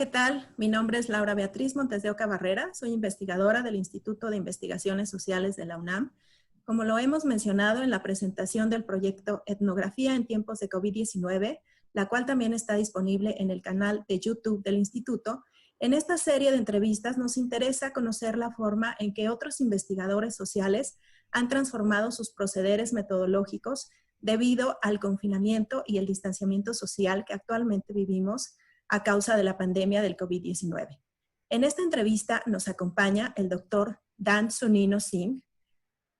¿qué tal? Mi nombre es Laura Beatriz Montes de Oca Barrera, soy investigadora del Instituto de Investigaciones Sociales de la UNAM. Como lo hemos mencionado en la presentación del proyecto Etnografía en tiempos de COVID-19, la cual también está disponible en el canal de YouTube del Instituto, en esta serie de entrevistas nos interesa conocer la forma en que otros investigadores sociales han transformado sus procederes metodológicos debido al confinamiento y el distanciamiento social que actualmente vivimos a causa de la pandemia del COVID-19. En esta entrevista nos acompaña el doctor Dan Zunino Singh.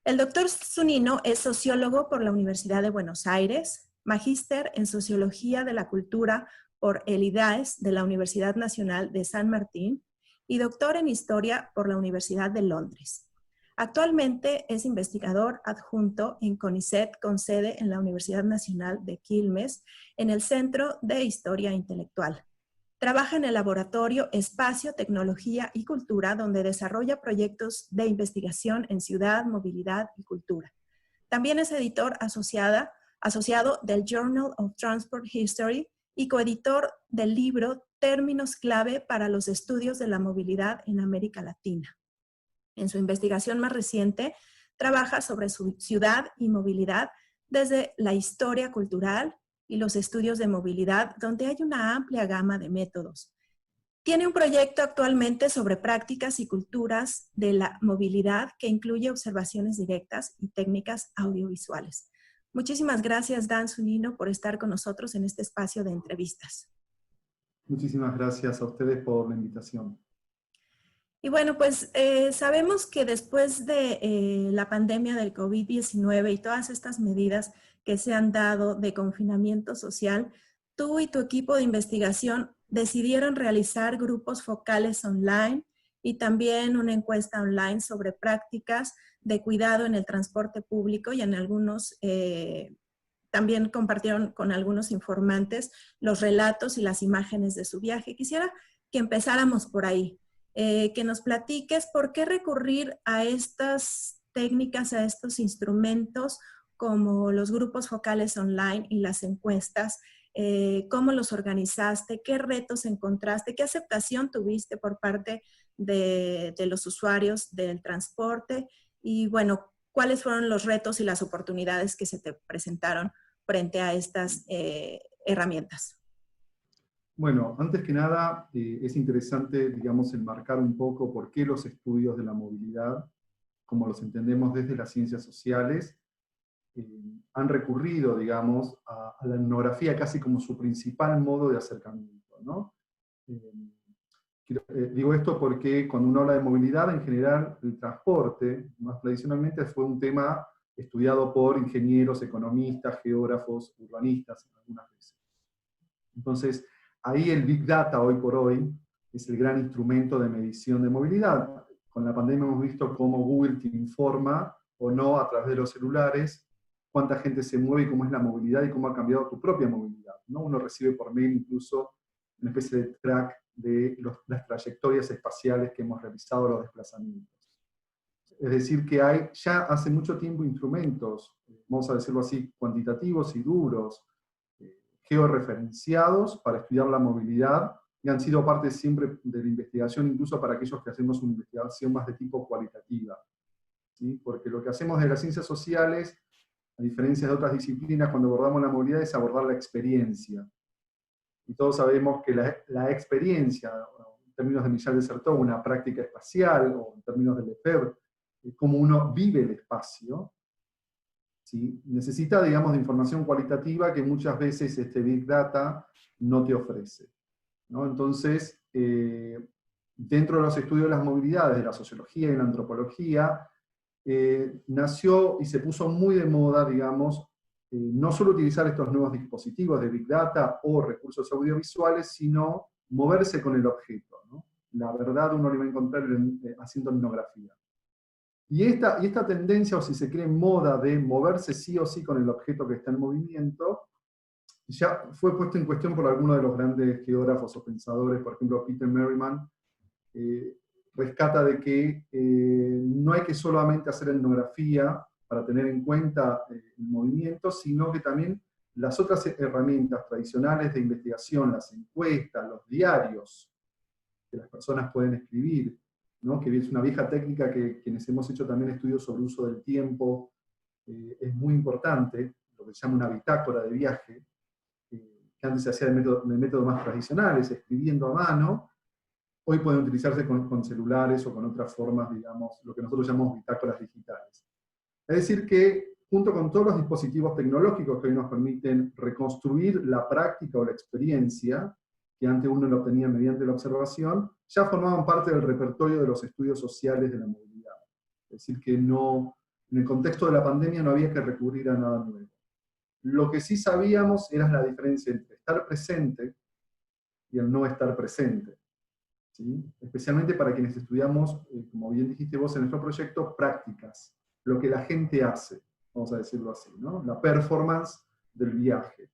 El doctor Zunino es sociólogo por la Universidad de Buenos Aires, magíster en Sociología de la Cultura por el IDAES de la Universidad Nacional de San Martín y doctor en Historia por la Universidad de Londres. Actualmente es investigador adjunto en CONICET con sede en la Universidad Nacional de Quilmes en el Centro de Historia Intelectual. Trabaja en el laboratorio Espacio, Tecnología y Cultura, donde desarrolla proyectos de investigación en ciudad, movilidad y cultura. También es editor asociado del Journal of Transport History y coeditor del libro Términos clave para los estudios de la movilidad en América Latina. En su investigación más reciente, trabaja sobre su ciudad y movilidad desde la historia cultural y los estudios de movilidad, donde hay una amplia gama de métodos. Tiene un proyecto actualmente sobre prácticas y culturas de la movilidad que incluye observaciones directas y técnicas audiovisuales. Muchísimas gracias, Dan Zunino, por estar con nosotros en este espacio de entrevistas. Muchísimas gracias a ustedes por la invitación. Y bueno, pues sabemos que después de la pandemia del COVID-19 y todas estas medidas que se han dado de confinamiento social, tú y tu equipo de investigación decidieron realizar grupos focales online y también una encuesta online sobre prácticas de cuidado en el transporte público, y en algunos también compartieron con algunos informantes los relatos y las imágenes de su viaje. Quisiera que empezáramos por ahí. Que nos platiques por qué recurrir a estas técnicas, a estos instrumentos como los grupos focales online y las encuestas, cómo los organizaste, qué retos encontraste, qué aceptación tuviste por parte de los usuarios del transporte y bueno, cuáles fueron los retos y las oportunidades que se te presentaron frente a estas herramientas. Bueno, antes que nada, es interesante, digamos, enmarcar un poco por qué los estudios de la movilidad, como los entendemos desde las ciencias sociales, han recurrido, digamos, a la etnografía casi como su principal modo de acercamiento, ¿no? Digo esto porque cuando uno habla de movilidad, en general, el transporte, más tradicionalmente, fue un tema estudiado por ingenieros, economistas, geógrafos, urbanistas, algunas veces. Entonces, ahí el Big Data, hoy por hoy, es el gran instrumento de medición de movilidad. Con la pandemia hemos visto cómo Google te informa, o no, a través de los celulares, cuánta gente se mueve y cómo es la movilidad y cómo ha cambiado tu propia movilidad, ¿no? Uno recibe por mail incluso una especie de track de las trayectorias espaciales que hemos realizado, los desplazamientos. Es decir, que hay ya hace mucho tiempo instrumentos, vamos a decirlo así, cuantitativos y duros, georreferenciados para estudiar la movilidad, y han sido parte siempre de la investigación, incluso para aquellos que hacemos una investigación más de tipo cualitativa, ¿sí? Porque lo que hacemos de las ciencias sociales, a diferencia de otras disciplinas, cuando abordamos la movilidad, es abordar la experiencia. Y todos sabemos que la experiencia, en términos de Michel de Certeau, una práctica espacial, o en términos de Lefebvre, cómo uno vive el espacio, ¿sí? Necesita, digamos, de información cualitativa que muchas veces este Big Data no te ofrece, ¿no? Entonces, dentro de los estudios de las movilidades, de la sociología y la antropología, nació y se puso muy de moda, digamos, no solo utilizar estos nuevos dispositivos de Big Data o recursos audiovisuales, sino moverse con el objeto, ¿no? La verdad uno lo va a encontrar haciendo etnografía. Y esta tendencia, o si se cree moda de moverse sí o sí con el objeto que está en movimiento, ya fue puesto en cuestión por algunos de los grandes geógrafos o pensadores, por ejemplo Peter Merriman, rescata de que no hay que solamente hacer etnografía para tener en cuenta el movimiento, sino que también las otras herramientas tradicionales de investigación, las encuestas, los diarios, que las personas pueden escribir, ¿no? Que es una vieja técnica que quienes hemos hecho también estudios sobre uso del tiempo, es muy importante, lo que se llama una bitácora de viaje, que antes se hacía de métodos más tradicionales, escribiendo a mano. Hoy pueden utilizarse con celulares o con otras formas, digamos, lo que nosotros llamamos bitácoras digitales. Es decir que, junto con todos los dispositivos tecnológicos que hoy nos permiten reconstruir la práctica o la experiencia, que antes uno lo obtenía mediante la observación, ya formaban parte del repertorio de los estudios sociales de la movilidad. Es decir que no, en el contexto de la pandemia no había que recurrir a nada nuevo. Lo que sí sabíamos era la diferencia entre estar presente y el no estar presente, ¿sí? Especialmente para quienes estudiamos, como bien dijiste vos en nuestro proyecto, prácticas, lo que la gente hace, vamos a decirlo así, ¿no? La performance del viaje.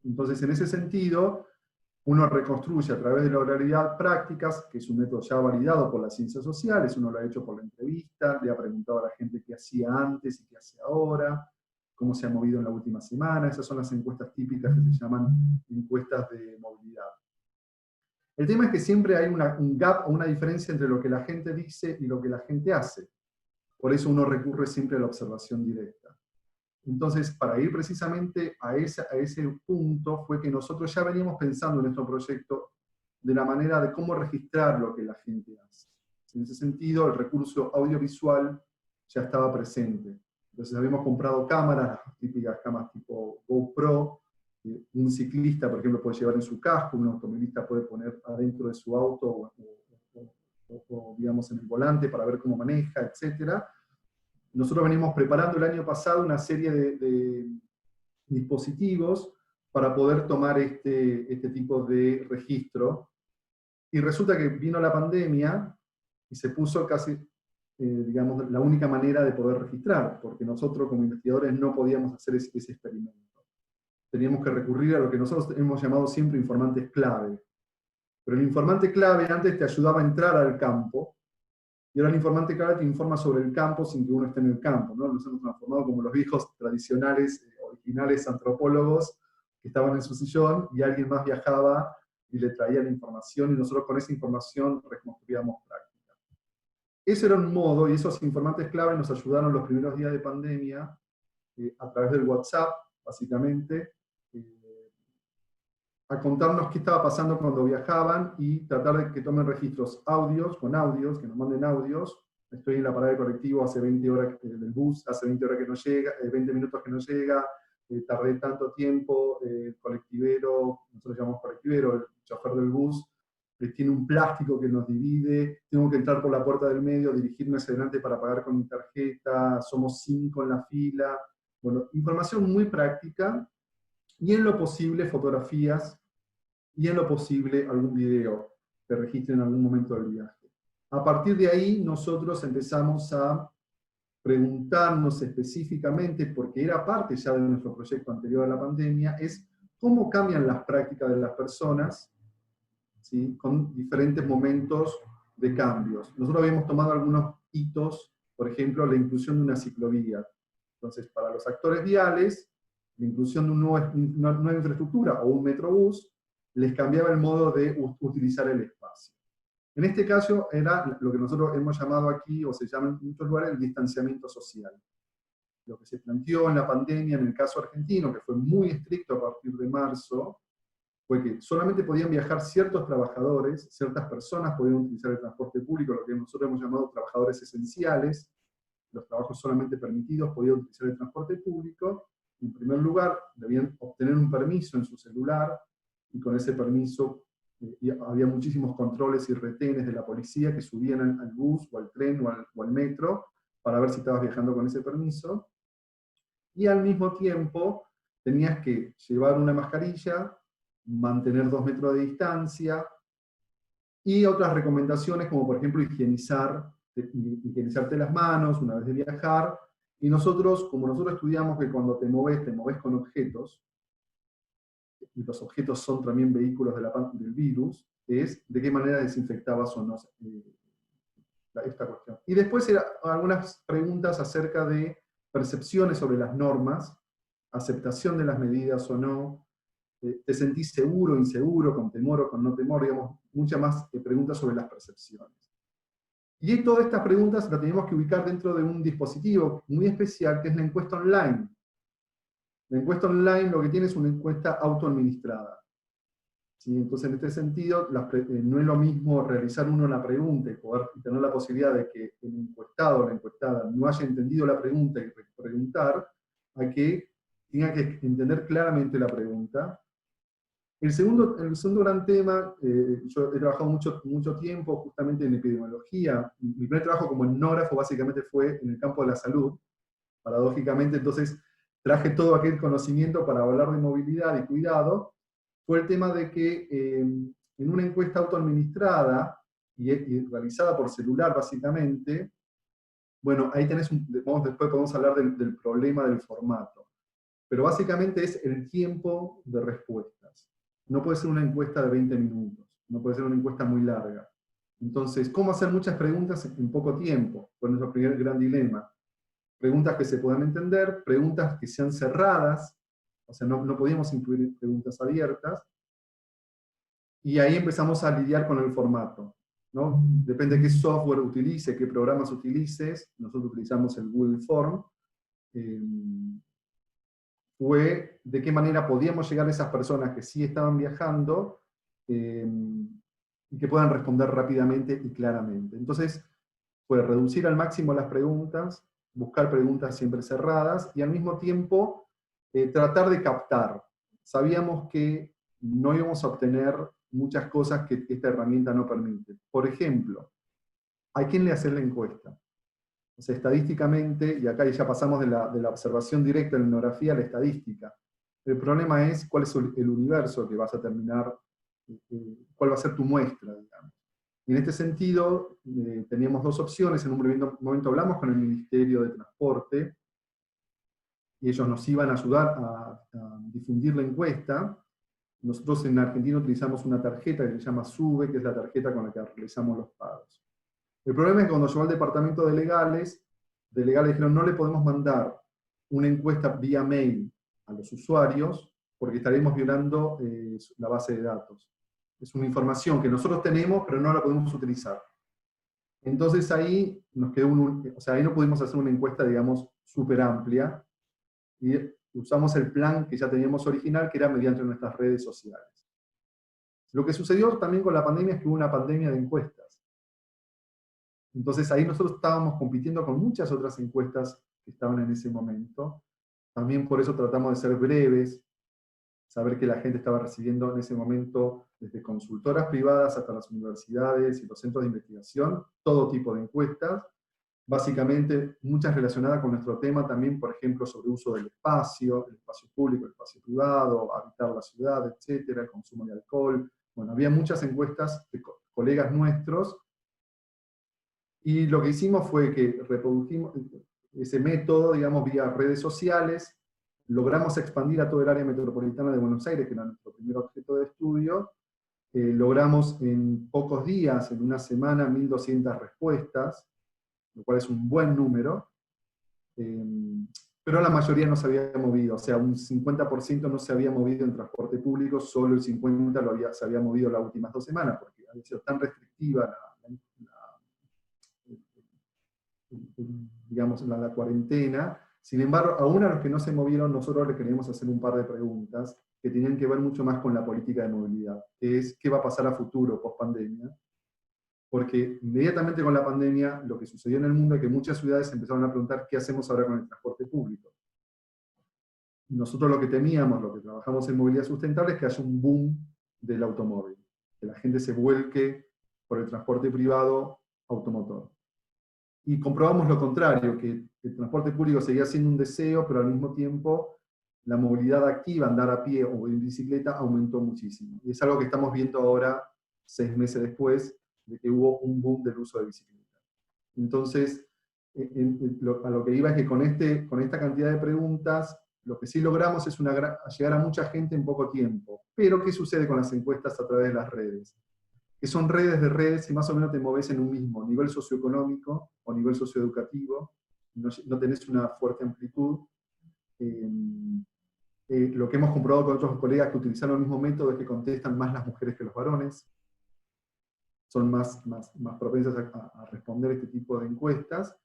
Entonces, en ese sentido, uno reconstruye a través de la oralidad prácticas, que es un método ya validado por las ciencias sociales, uno lo ha hecho por la entrevista, le ha preguntado a la gente qué hacía antes y qué hace ahora, cómo se ha movido en la última semana. Esas son las encuestas típicas que se llaman encuestas de movilidad. El tema es que siempre hay un gap o una diferencia entre lo que la gente dice y lo que la gente hace. Por eso uno recurre siempre a la observación directa. Entonces, para ir precisamente a ese punto, fue que nosotros ya veníamos pensando en nuestro proyecto de la manera de cómo registrar lo que la gente hace. En ese sentido, el recurso audiovisual ya estaba presente. Entonces habíamos comprado cámaras, las típicas cámaras tipo GoPro. Un ciclista, por ejemplo, puede llevar en su casco, un automovilista puede poner adentro de su auto o digamos, en el volante para ver cómo maneja, etc. Nosotros venimos preparando el año pasado una serie de dispositivos para poder tomar este tipo de registro. Y resulta que vino la pandemia y se puso casi, digamos, la única manera de poder registrar, porque nosotros como investigadores no podíamos hacer ese experimento. Teníamos que recurrir a lo que nosotros hemos llamado siempre informantes clave. Pero el informante clave antes te ayudaba a entrar al campo, y ahora el informante clave te informa sobre el campo sin que uno esté en el campo, ¿no? Nos hemos transformado como los viejos tradicionales, originales antropólogos que estaban en su sillón y alguien más viajaba y le traía la información y nosotros con esa información reconstruíamos práctica. Ese era un modo, y esos informantes clave nos ayudaron los primeros días de pandemia a través del WhatsApp, básicamente, a contarnos qué estaba pasando cuando viajaban y tratar de que tomen registros con audios, que nos manden audios. Estoy en la parada de colectivo hace 20 horas del bus, hace 20 horas que no llega, 20 minutos que no llega, tardé tanto tiempo, el colectivero, nosotros llamamos colectivero, el chofer del bus, tiene un plástico que nos divide, tengo que entrar por la puerta del medio, dirigirme hacia adelante para pagar con mi tarjeta, somos 5 en la fila. Bueno, información muy práctica, y en lo posible fotografías, y en lo posible algún video que registre en algún momento del viaje. A partir de ahí nosotros empezamos a preguntarnos específicamente, porque era parte ya de nuestro proyecto anterior a la pandemia, es cómo cambian las prácticas de las personas, ¿sí? Con diferentes momentos de cambios. Nosotros habíamos tomado algunos hitos, por ejemplo, la inclusión de una ciclovía. Entonces, para los actores viales, la inclusión de una nueva infraestructura o un metrobús les cambiaba el modo de utilizar el espacio. En este caso era lo que nosotros hemos llamado aquí, o se llama en muchos lugares, el distanciamiento social. Lo que se planteó en la pandemia, en el caso argentino, que fue muy estricto a partir de marzo, fue que solamente podían viajar ciertos trabajadores, ciertas personas podían utilizar el transporte público, lo que nosotros hemos llamado trabajadores esenciales, los trabajos solamente permitidos podían utilizar el transporte público. En primer lugar, debían obtener un permiso en su celular, y con ese permiso había muchísimos controles y retenes de la policía que subían al bus, o al tren, o al metro, para ver si estabas viajando con ese permiso. Y al mismo tiempo, tenías que llevar una mascarilla, mantener 2 metros de distancia, y otras recomendaciones, como por ejemplo higienizarte las manos una vez de viajar. Y nosotros, como nosotros estudiamos que cuando te moves con objetos, y los objetos son también vehículos del virus, es de qué manera desinfectabas o no esta cuestión. Y después algunas preguntas acerca de percepciones sobre las normas, aceptación de las medidas o no, te sentís seguro, inseguro, con temor o con no temor, digamos, muchas más preguntas sobre las percepciones. Y todas estas preguntas las tenemos que ubicar dentro de un dispositivo muy especial, que es la encuesta online. La encuesta online lo que tiene es una encuesta autoadministrada. ¿Sí? Entonces, en este sentido, no es lo mismo realizar uno la pregunta y poder tener la posibilidad de que el encuestado o la encuestada no haya entendido la pregunta y preguntar, a que tenga que entender claramente la pregunta. El segundo gran tema, yo he trabajado mucho tiempo justamente en epidemiología. Mi primer trabajo como etnógrafo básicamente fue en el campo de la salud, paradójicamente, entonces traje todo aquel conocimiento para hablar de movilidad y cuidado. Fue el tema de que en una encuesta autoadministrada y realizada por celular básicamente, bueno, ahí tenés después podemos hablar del problema del formato, pero básicamente es el tiempo de respuestas. No puede ser una encuesta de 20 minutos, no puede ser una encuesta muy larga. Entonces, ¿cómo hacer muchas preguntas en poco tiempo? Fue nuestro primer gran dilema. Preguntas que se puedan entender, preguntas que sean cerradas, o sea, no podíamos incluir preguntas abiertas, y ahí empezamos a lidiar con el formato, ¿no? Depende de qué software utilice, qué programas utilices, nosotros utilizamos el Google Form, fue de qué manera podíamos llegar a esas personas que sí estaban viajando, y que puedan responder rápidamente y claramente. Entonces, fue reducir al máximo las preguntas, buscar preguntas siempre cerradas, y al mismo tiempo tratar de captar. Sabíamos que no íbamos a obtener muchas cosas que esta herramienta no permite. Por ejemplo, ¿a quién le hacer la encuesta? O sea, estadísticamente, y acá ya pasamos de la observación directa en la etnografía a la estadística. El problema es cuál es el universo que vas a terminar, cuál va a ser tu muestra, digamos. Y en este sentido, teníamos dos opciones. En un primer momento hablamos con el Ministerio de Transporte, y ellos nos iban a ayudar a difundir la encuesta. Nosotros en Argentina utilizamos una tarjeta que se llama SUBE, que es la tarjeta con la que realizamos los pagos. El problema es que cuando llegó al departamento de legales dijeron no le podemos mandar una encuesta vía mail a los usuarios porque estaremos violando la base de datos. Es una información que nosotros tenemos, pero no la podemos utilizar. Entonces ahí nos quedó o sea, ahí no pudimos hacer una encuesta, digamos, súper amplia, y usamos el plan que ya teníamos original, que era mediante nuestras redes sociales. Lo que sucedió también con la pandemia es que hubo una pandemia de encuestas. Entonces ahí nosotros estábamos compitiendo con muchas otras encuestas que estaban en ese momento. También por eso tratamos de ser breves, saber que la gente estaba recibiendo en ese momento, desde consultoras privadas hasta las universidades y los centros de investigación, todo tipo de encuestas, básicamente muchas relacionadas con nuestro tema también, por ejemplo, sobre uso del espacio, el espacio público, el espacio privado, habitar la ciudad, etcétera, el consumo de alcohol. Bueno, había muchas encuestas de colegas nuestros, y lo que hicimos fue que reprodujimos ese método, digamos, vía redes sociales, logramos expandir a todo el área metropolitana de Buenos Aires, que era nuestro primer objeto de estudio, logramos en pocos días, en una semana, 1.200 respuestas, lo cual es un buen número, pero la mayoría no se había movido, o sea, un 50% no se había movido en transporte público, solo el 50% se había movido las últimas 2 semanas, porque había sido tan restrictiva digamos, la cuarentena. Sin embargo, aún a los que no se movieron, nosotros les queríamos hacer un par de preguntas que tenían que ver mucho más con la política de movilidad, que es qué va a pasar a futuro, post pandemia. Porque inmediatamente con la pandemia, lo que sucedió en el mundo es que muchas ciudades empezaron a preguntar qué hacemos ahora con el transporte público. Nosotros lo que temíamos, lo que trabajamos en movilidad sustentable, es que haya un boom del automóvil, que la gente se vuelque por el transporte privado automotor. Y comprobamos lo contrario, que el transporte público seguía siendo un deseo, pero al mismo tiempo la movilidad activa, andar a pie o en bicicleta, aumentó muchísimo. Y es algo que estamos viendo ahora, 6 meses después, de que hubo un boom del uso de bicicleta. Entonces, a lo que iba es que con esta cantidad de preguntas, lo que sí logramos es llegar a mucha gente en poco tiempo. Pero, ¿qué sucede con las encuestas a través de las redes? Que son redes de redes y más o menos te moves en un mismo nivel socioeconómico o nivel socioeducativo, no tenés una fuerte amplitud. Lo que hemos comprobado con otros colegas que utilizaron el mismo método es que contestan más las mujeres que los varones. son más propensas a responder este tipo de encuestas.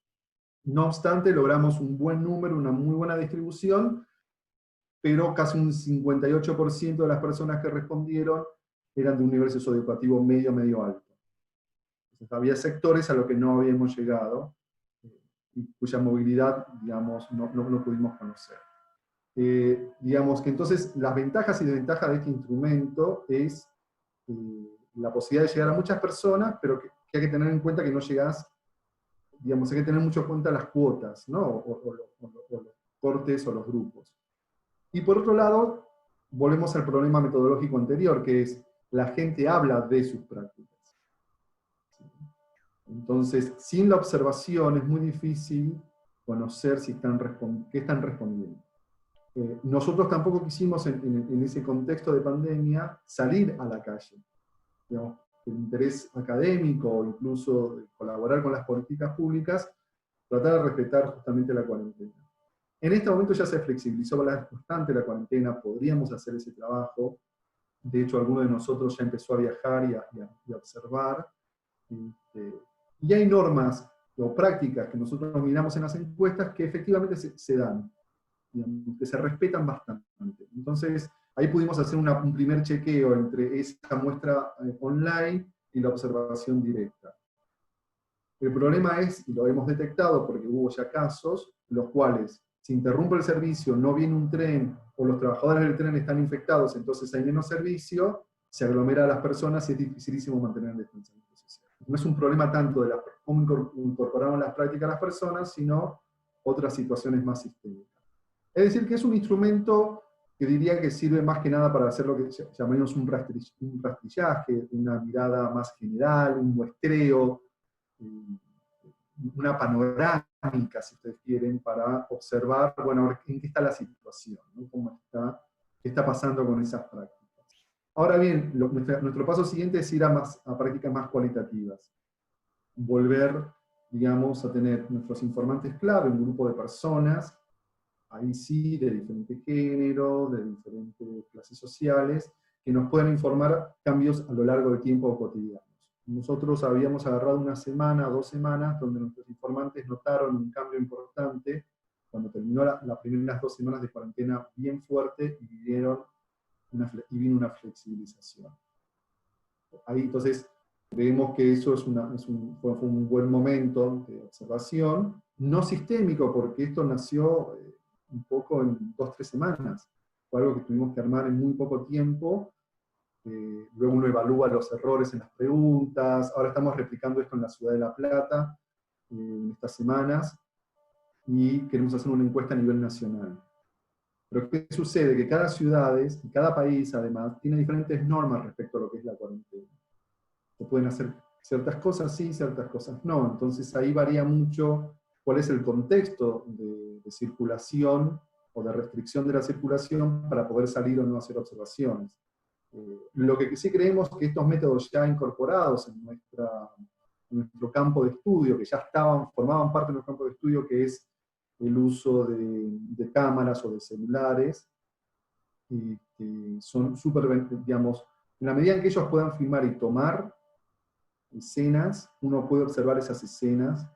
No obstante, logramos un buen número, una muy buena distribución, pero casi un 58% de las personas que respondieron eran de un nivel socioeducativo medio alto. Entonces, había sectores a los que no habíamos llegado, y cuya movilidad, digamos, no pudimos conocer. Digamos que entonces las ventajas y desventajas de este instrumento es la posibilidad de llegar a muchas personas, pero que hay que tener en cuenta que no llegás, digamos, hay que tener mucho en cuenta las cuotas, ¿no? O los cortes o los grupos. Y por otro lado, volvemos al problema metodológico anterior, que es la gente habla de sus prácticas. Entonces, sin la observación es muy difícil conocer si qué están respondiendo. Nosotros tampoco quisimos, en ese contexto de pandemia, salir a la calle. Digamos, el interés académico o incluso de colaborar con las políticas públicas, tratar de respetar justamente la cuarentena. En este momento ya se flexibilizó bastante la cuarentena, podríamos hacer ese trabajo. De hecho, alguno de nosotros ya empezó a viajar y a observar. Y hay normas o prácticas que nosotros miramos en las encuestas que efectivamente se dan, digamos, que se respetan bastante. Entonces, ahí pudimos hacer un primer chequeo entre esa muestra online y la observación directa. El problema es, y lo hemos detectado porque hubo ya casos, los cuales se interrumpe el servicio, no viene un tren, o los trabajadores del tren están infectados, entonces hay menos servicio, se aglomera a las personas y es dificilísimo mantener el distanciamiento social. No es un problema tanto de cómo incorporamos las prácticas a las personas, sino otras situaciones más sistémicas. Es decir, que es un instrumento que diría que sirve más que nada para hacer lo que llamamos un rastrillaje, una mirada más general, un muestreo, una panorámica, si ustedes quieren, para observar, bueno, en qué está la situación, ¿no? ¿Qué está pasando con esas prácticas? Ahora bien, nuestro paso siguiente es ir a prácticas más cualitativas. Volver, digamos, a tener nuestros informantes clave, un grupo de personas, ahí sí, de diferentes géneros, de diferentes clases sociales, que nos puedan informar cambios a lo largo del tiempo cotidianos. Nosotros habíamos agarrado una semana, 2 semanas, donde nuestros informantes notaron un cambio importante, cuando terminó las primeras 2 semanas de cuarentena bien fuerte, y vino una flexibilización. Ahí entonces creemos que eso fue un buen momento de observación, no sistémico, porque esto nació un poco en 2 o 3 semanas. Fue algo que tuvimos que armar en muy poco tiempo. Luego uno evalúa los errores en las preguntas. Ahora estamos replicando esto en la Ciudad de La Plata, en estas semanas, y queremos hacer una encuesta a nivel nacional. Pero ¿qué sucede? Que cada ciudad y cada país, además, tiene diferentes normas respecto a lo que es la cuarentena. Se pueden hacer ciertas cosas sí, ciertas cosas no. Entonces ahí varía mucho cuál es el contexto de circulación o de restricción de la circulación para poder salir o no hacer observaciones. Lo que sí creemos que estos métodos ya incorporados en nuestro campo de estudio, que ya formaban parte de nuestro campo de estudio, que es el uso de cámaras o de celulares, que son súper, digamos, en la medida en que ellos puedan filmar y tomar escenas, uno puede observar esas escenas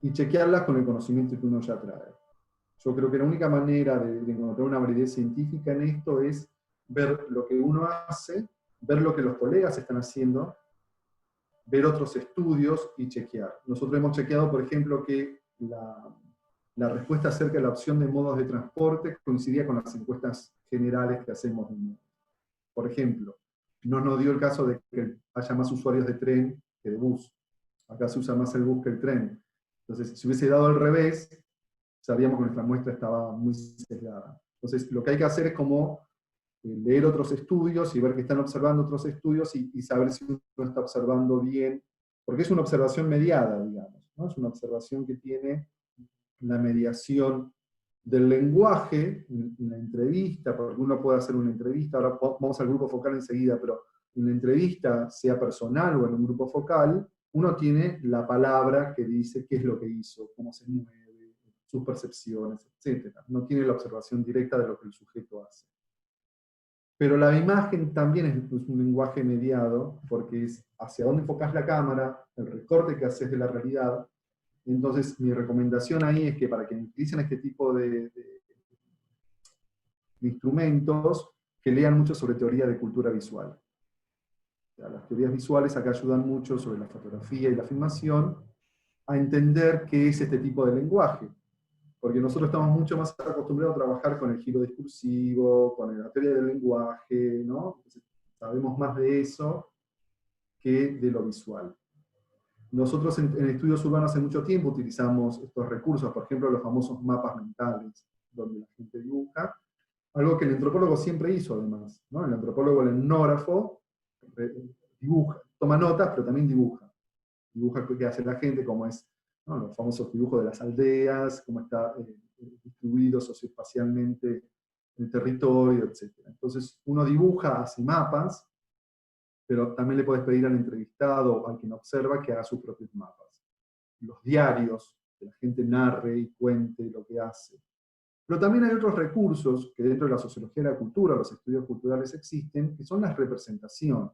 y chequearlas con el conocimiento que uno ya trae. Yo creo que la única manera de encontrar una validez científica en esto es ver lo que uno hace, ver lo que los colegas están haciendo, ver otros estudios y chequear. Nosotros hemos chequeado, por ejemplo, que la respuesta acerca de la opción de modos de transporte coincidía con las encuestas generales que hacemos. Por ejemplo, no nos dio el caso de que haya más usuarios de tren que de bus. Acá se usa más el bus que el tren. Entonces, si hubiese dado al revés, sabíamos que nuestra muestra estaba muy sesgada. Entonces, lo que hay que hacer es como leer otros estudios y ver que están observando otros estudios y saber si uno está observando bien, porque es una observación mediada, digamos, ¿no? Es una observación que tiene la mediación del lenguaje en la entrevista, porque uno puede hacer una entrevista, ahora vamos al grupo focal enseguida, pero en la entrevista, sea personal o en un grupo focal, uno tiene la palabra que dice qué es lo que hizo, cómo se mueve, sus percepciones, etc. No tiene la observación directa de lo que el sujeto hace. Pero la imagen también es un lenguaje mediado, porque es hacia dónde enfocas la cámara, el recorte que haces de la realidad. Entonces, mi recomendación ahí es que para que utilicen este tipo de instrumentos, que lean mucho sobre teoría de cultura visual. O sea, las teorías visuales acá ayudan mucho sobre la fotografía y la filmación a entender qué es este tipo de lenguaje. Porque nosotros estamos mucho más acostumbrados a trabajar con el giro discursivo, con la teoría del lenguaje, ¿no? Entonces, sabemos más de eso que de lo visual. Nosotros en estudios urbanos hace mucho tiempo utilizamos estos recursos, por ejemplo, los famosos mapas mentales, donde la gente dibuja, algo que el antropólogo siempre hizo además, ¿no? El antropólogo, el etnógrafo, dibuja, toma notas, pero también dibuja. Dibuja qué hace la gente, cómo es, ¿no? Los famosos dibujos de las aldeas, cómo está distribuido socioespacialmente el territorio, etc. Entonces uno dibuja, hace mapas, pero también le puedes pedir al entrevistado o al quien observa que haga sus propios mapas. Los diarios, que la gente narre y cuente lo que hace. Pero también hay otros recursos que dentro de la sociología de la cultura, los estudios culturales existen, que son las representaciones.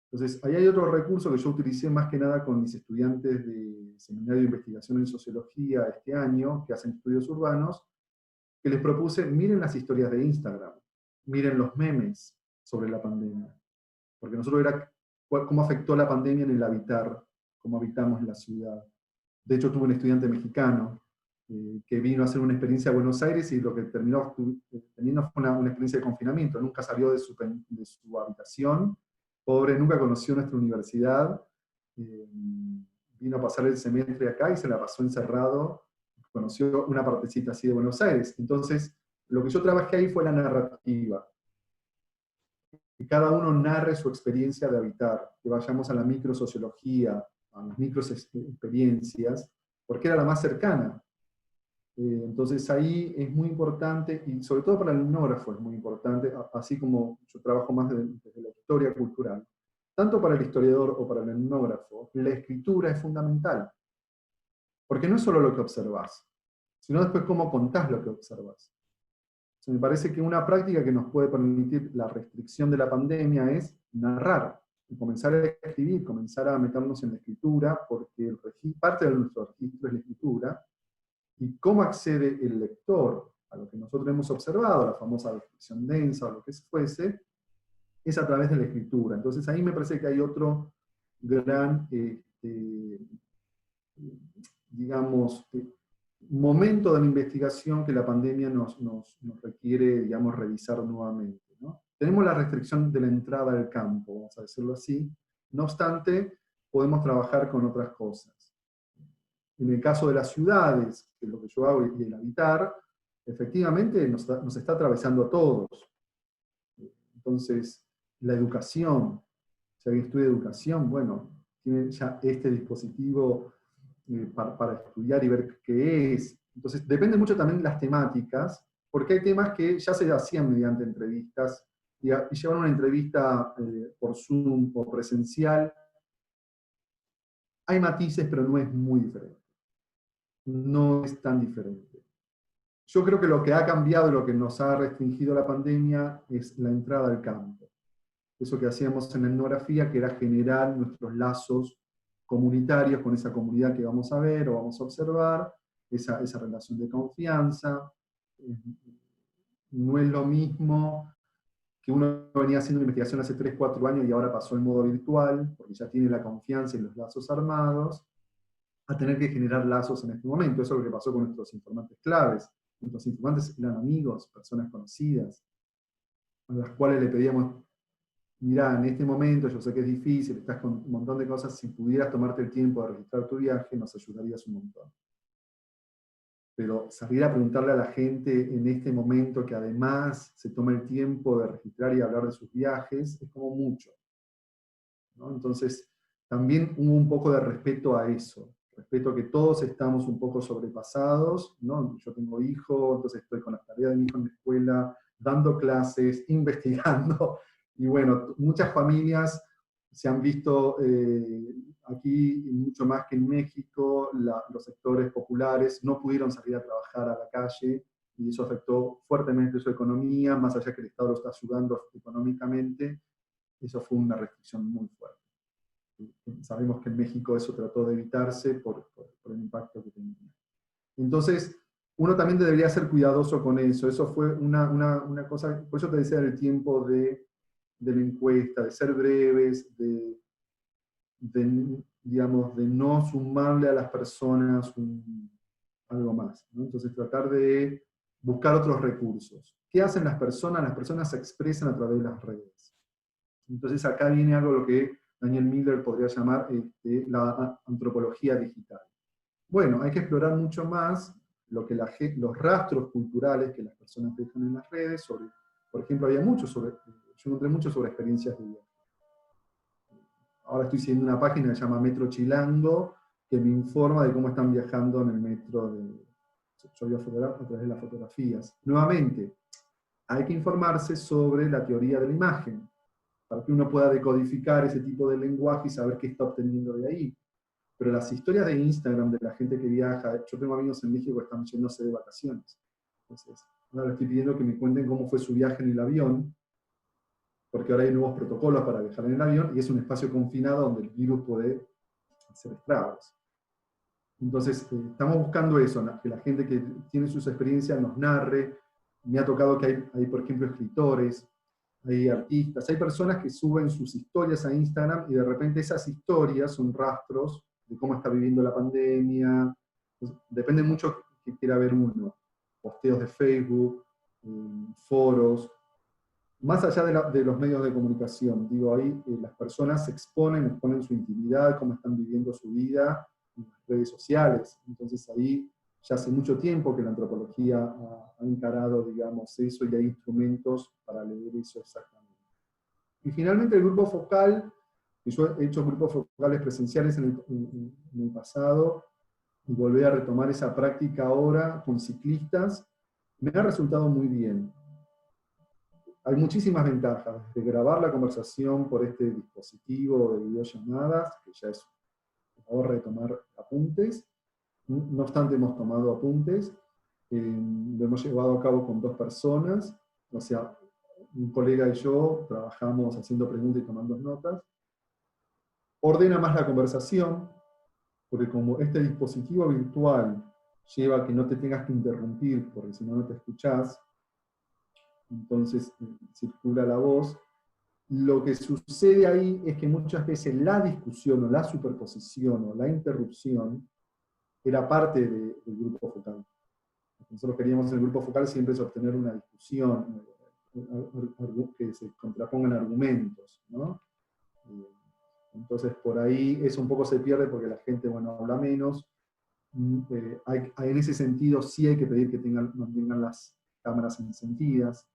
Entonces, ahí hay otro recurso que yo utilicé más que nada con mis estudiantes de Seminario de Investigación en Sociología este año, que hacen estudios urbanos, que les propuse, miren las historias de Instagram, miren los memes sobre la pandemia. Porque nosotros era cómo afectó la pandemia en el habitar, cómo habitamos la ciudad. De hecho, tuve un estudiante mexicano que vino a hacer una experiencia a Buenos Aires y lo que terminó teniendo fue una experiencia de confinamiento. Nunca salió de su habitación, pobre, nunca conoció nuestra universidad, vino a pasar el semestre acá y se la pasó encerrado, conoció una partecita así de Buenos Aires. Entonces, lo que yo trabajé ahí fue la narrativa. Que cada uno narre su experiencia de habitar, que vayamos a la microsociología, a las microexperiencias, porque era la más cercana. Entonces ahí es muy importante, y sobre todo para el etnógrafo es muy importante, así como yo trabajo más desde la historia cultural, tanto para el historiador o para el etnógrafo, la escritura es fundamental. Porque no es solo lo que observás, sino después cómo contás lo que observás. Me parece que una práctica que nos puede permitir la restricción de la pandemia es narrar, comenzar a escribir, comenzar a meternos en la escritura, porque parte de nuestro registro es la escritura, y cómo accede el lector a lo que nosotros hemos observado, la famosa descripción densa o lo que fuese, es a través de la escritura. Entonces ahí me parece que hay otro gran, digamos, momento de la investigación que la pandemia nos requiere, digamos, revisar nuevamente, ¿no? Tenemos la restricción de la entrada al campo, vamos a decirlo así. No obstante, podemos trabajar con otras cosas. En el caso de las ciudades, que es lo que yo hago, y el habitar, efectivamente nos está atravesando a todos. Entonces, la educación, si alguien estudia educación, bueno, tiene ya este dispositivo para estudiar y ver qué es. Entonces, depende mucho también de las temáticas, porque hay temas que ya se hacían mediante entrevistas, y llevar una entrevista por Zoom o presencial, hay matices, pero no es muy diferente. No es tan diferente. Yo creo que lo que ha cambiado y lo que nos ha restringido la pandemia es la entrada al campo. Eso que hacíamos en la etnografía, que era generar nuestros lazos comunitarios con esa comunidad que vamos a ver o vamos a observar, esa relación de confianza. No es lo mismo que uno venía haciendo una investigación hace 3, 4 años y ahora pasó en modo virtual, porque ya tiene la confianza y los lazos armados, a tener que generar lazos en este momento. Eso es lo que pasó con nuestros informantes claves. Nuestros informantes eran amigos, personas conocidas, a las cuales le pedíamos, mirá, en este momento yo sé que es difícil, estás con un montón de cosas, si pudieras tomarte el tiempo de registrar tu viaje, nos ayudarías un montón. Pero salir a preguntarle a la gente en este momento que además se toma el tiempo de registrar y hablar de sus viajes, es como mucho, ¿no? Entonces, también hubo un poco de respeto a eso, respeto a que todos estamos un poco sobrepasados, ¿no? Yo tengo hijo, entonces estoy con las tareas de mi hijo en la escuela, dando clases, investigando, y bueno, muchas familias se han visto aquí, mucho más que en México, los sectores populares no pudieron salir a trabajar a la calle, y eso afectó fuertemente su economía, más allá que el Estado lo está ayudando económicamente, eso fue una restricción muy fuerte. Sabemos que en México eso trató de evitarse por el impacto que tenía. Entonces, uno también debería ser cuidadoso con eso. Eso fue una cosa, por eso te decía el tiempo de la encuesta, de ser breves, digamos, de no sumarle a las personas algo más, ¿no? Entonces tratar de buscar otros recursos. ¿Qué hacen las personas? Las personas se expresan a través de las redes. Entonces acá viene algo lo que Daniel Miller podría llamar la antropología digital. Bueno, hay que explorar mucho más lo que los rastros culturales que las personas dejan en las redes, por ejemplo, yo encontré mucho sobre experiencias de vida. Ahora estoy siguiendo una página que se llama Metro Chilango, que me informa de cómo están viajando en el metro. Yo voy a través de las fotografías. Nuevamente, hay que informarse sobre la teoría de la imagen, para que uno pueda decodificar ese tipo de lenguaje y saber qué está obteniendo de ahí. Pero las historias de Instagram de la gente que viaja, yo tengo amigos en México que están yéndose de vacaciones. Entonces, ahora le estoy pidiendo que me cuenten cómo fue su viaje en el avión, porque ahora hay nuevos protocolos para viajar en el avión, y es un espacio confinado donde el virus puede hacer estragos. Entonces, estamos buscando eso, que la gente que tiene sus experiencias nos narre. Me ha tocado que hay, por ejemplo, escritores, hay artistas, hay personas que suben sus historias a Instagram y de repente esas historias son rastros de cómo está viviendo la pandemia. Pues, depende mucho que quiera ver uno. Posteos de Facebook, foros. Más allá de los medios de comunicación, digo, ahí las personas se exponen su intimidad, cómo están viviendo su vida en las redes sociales. Entonces ahí ya hace mucho tiempo que la antropología ha encarado, digamos, eso, y hay instrumentos para leer eso exactamente. Y finalmente el grupo focal, que yo he hecho grupos focales presenciales en el pasado, y volví a retomar esa práctica ahora con ciclistas, me ha resultado muy bien. Hay muchísimas ventajas, de grabar la conversación por este dispositivo de videollamadas, que ya es ahorra de tomar apuntes. No obstante, hemos tomado apuntes, lo hemos llevado a cabo con 2 personas, o sea, un colega y yo trabajamos haciendo preguntas y tomando notas. Ordena más la conversación, porque como este dispositivo virtual lleva a que no te tengas que interrumpir, porque si no, no te escuchás, entonces circula la voz. Lo que sucede ahí es que muchas veces la discusión o la superposición o la interrupción era parte del grupo focal. Nosotros queríamos en el grupo focal siempre es obtener una discusión, que se contrapongan argumentos, ¿no? Entonces por ahí eso un poco se pierde porque la gente, bueno, habla menos. En ese sentido sí hay que pedir que mantengan las cámaras encendidas.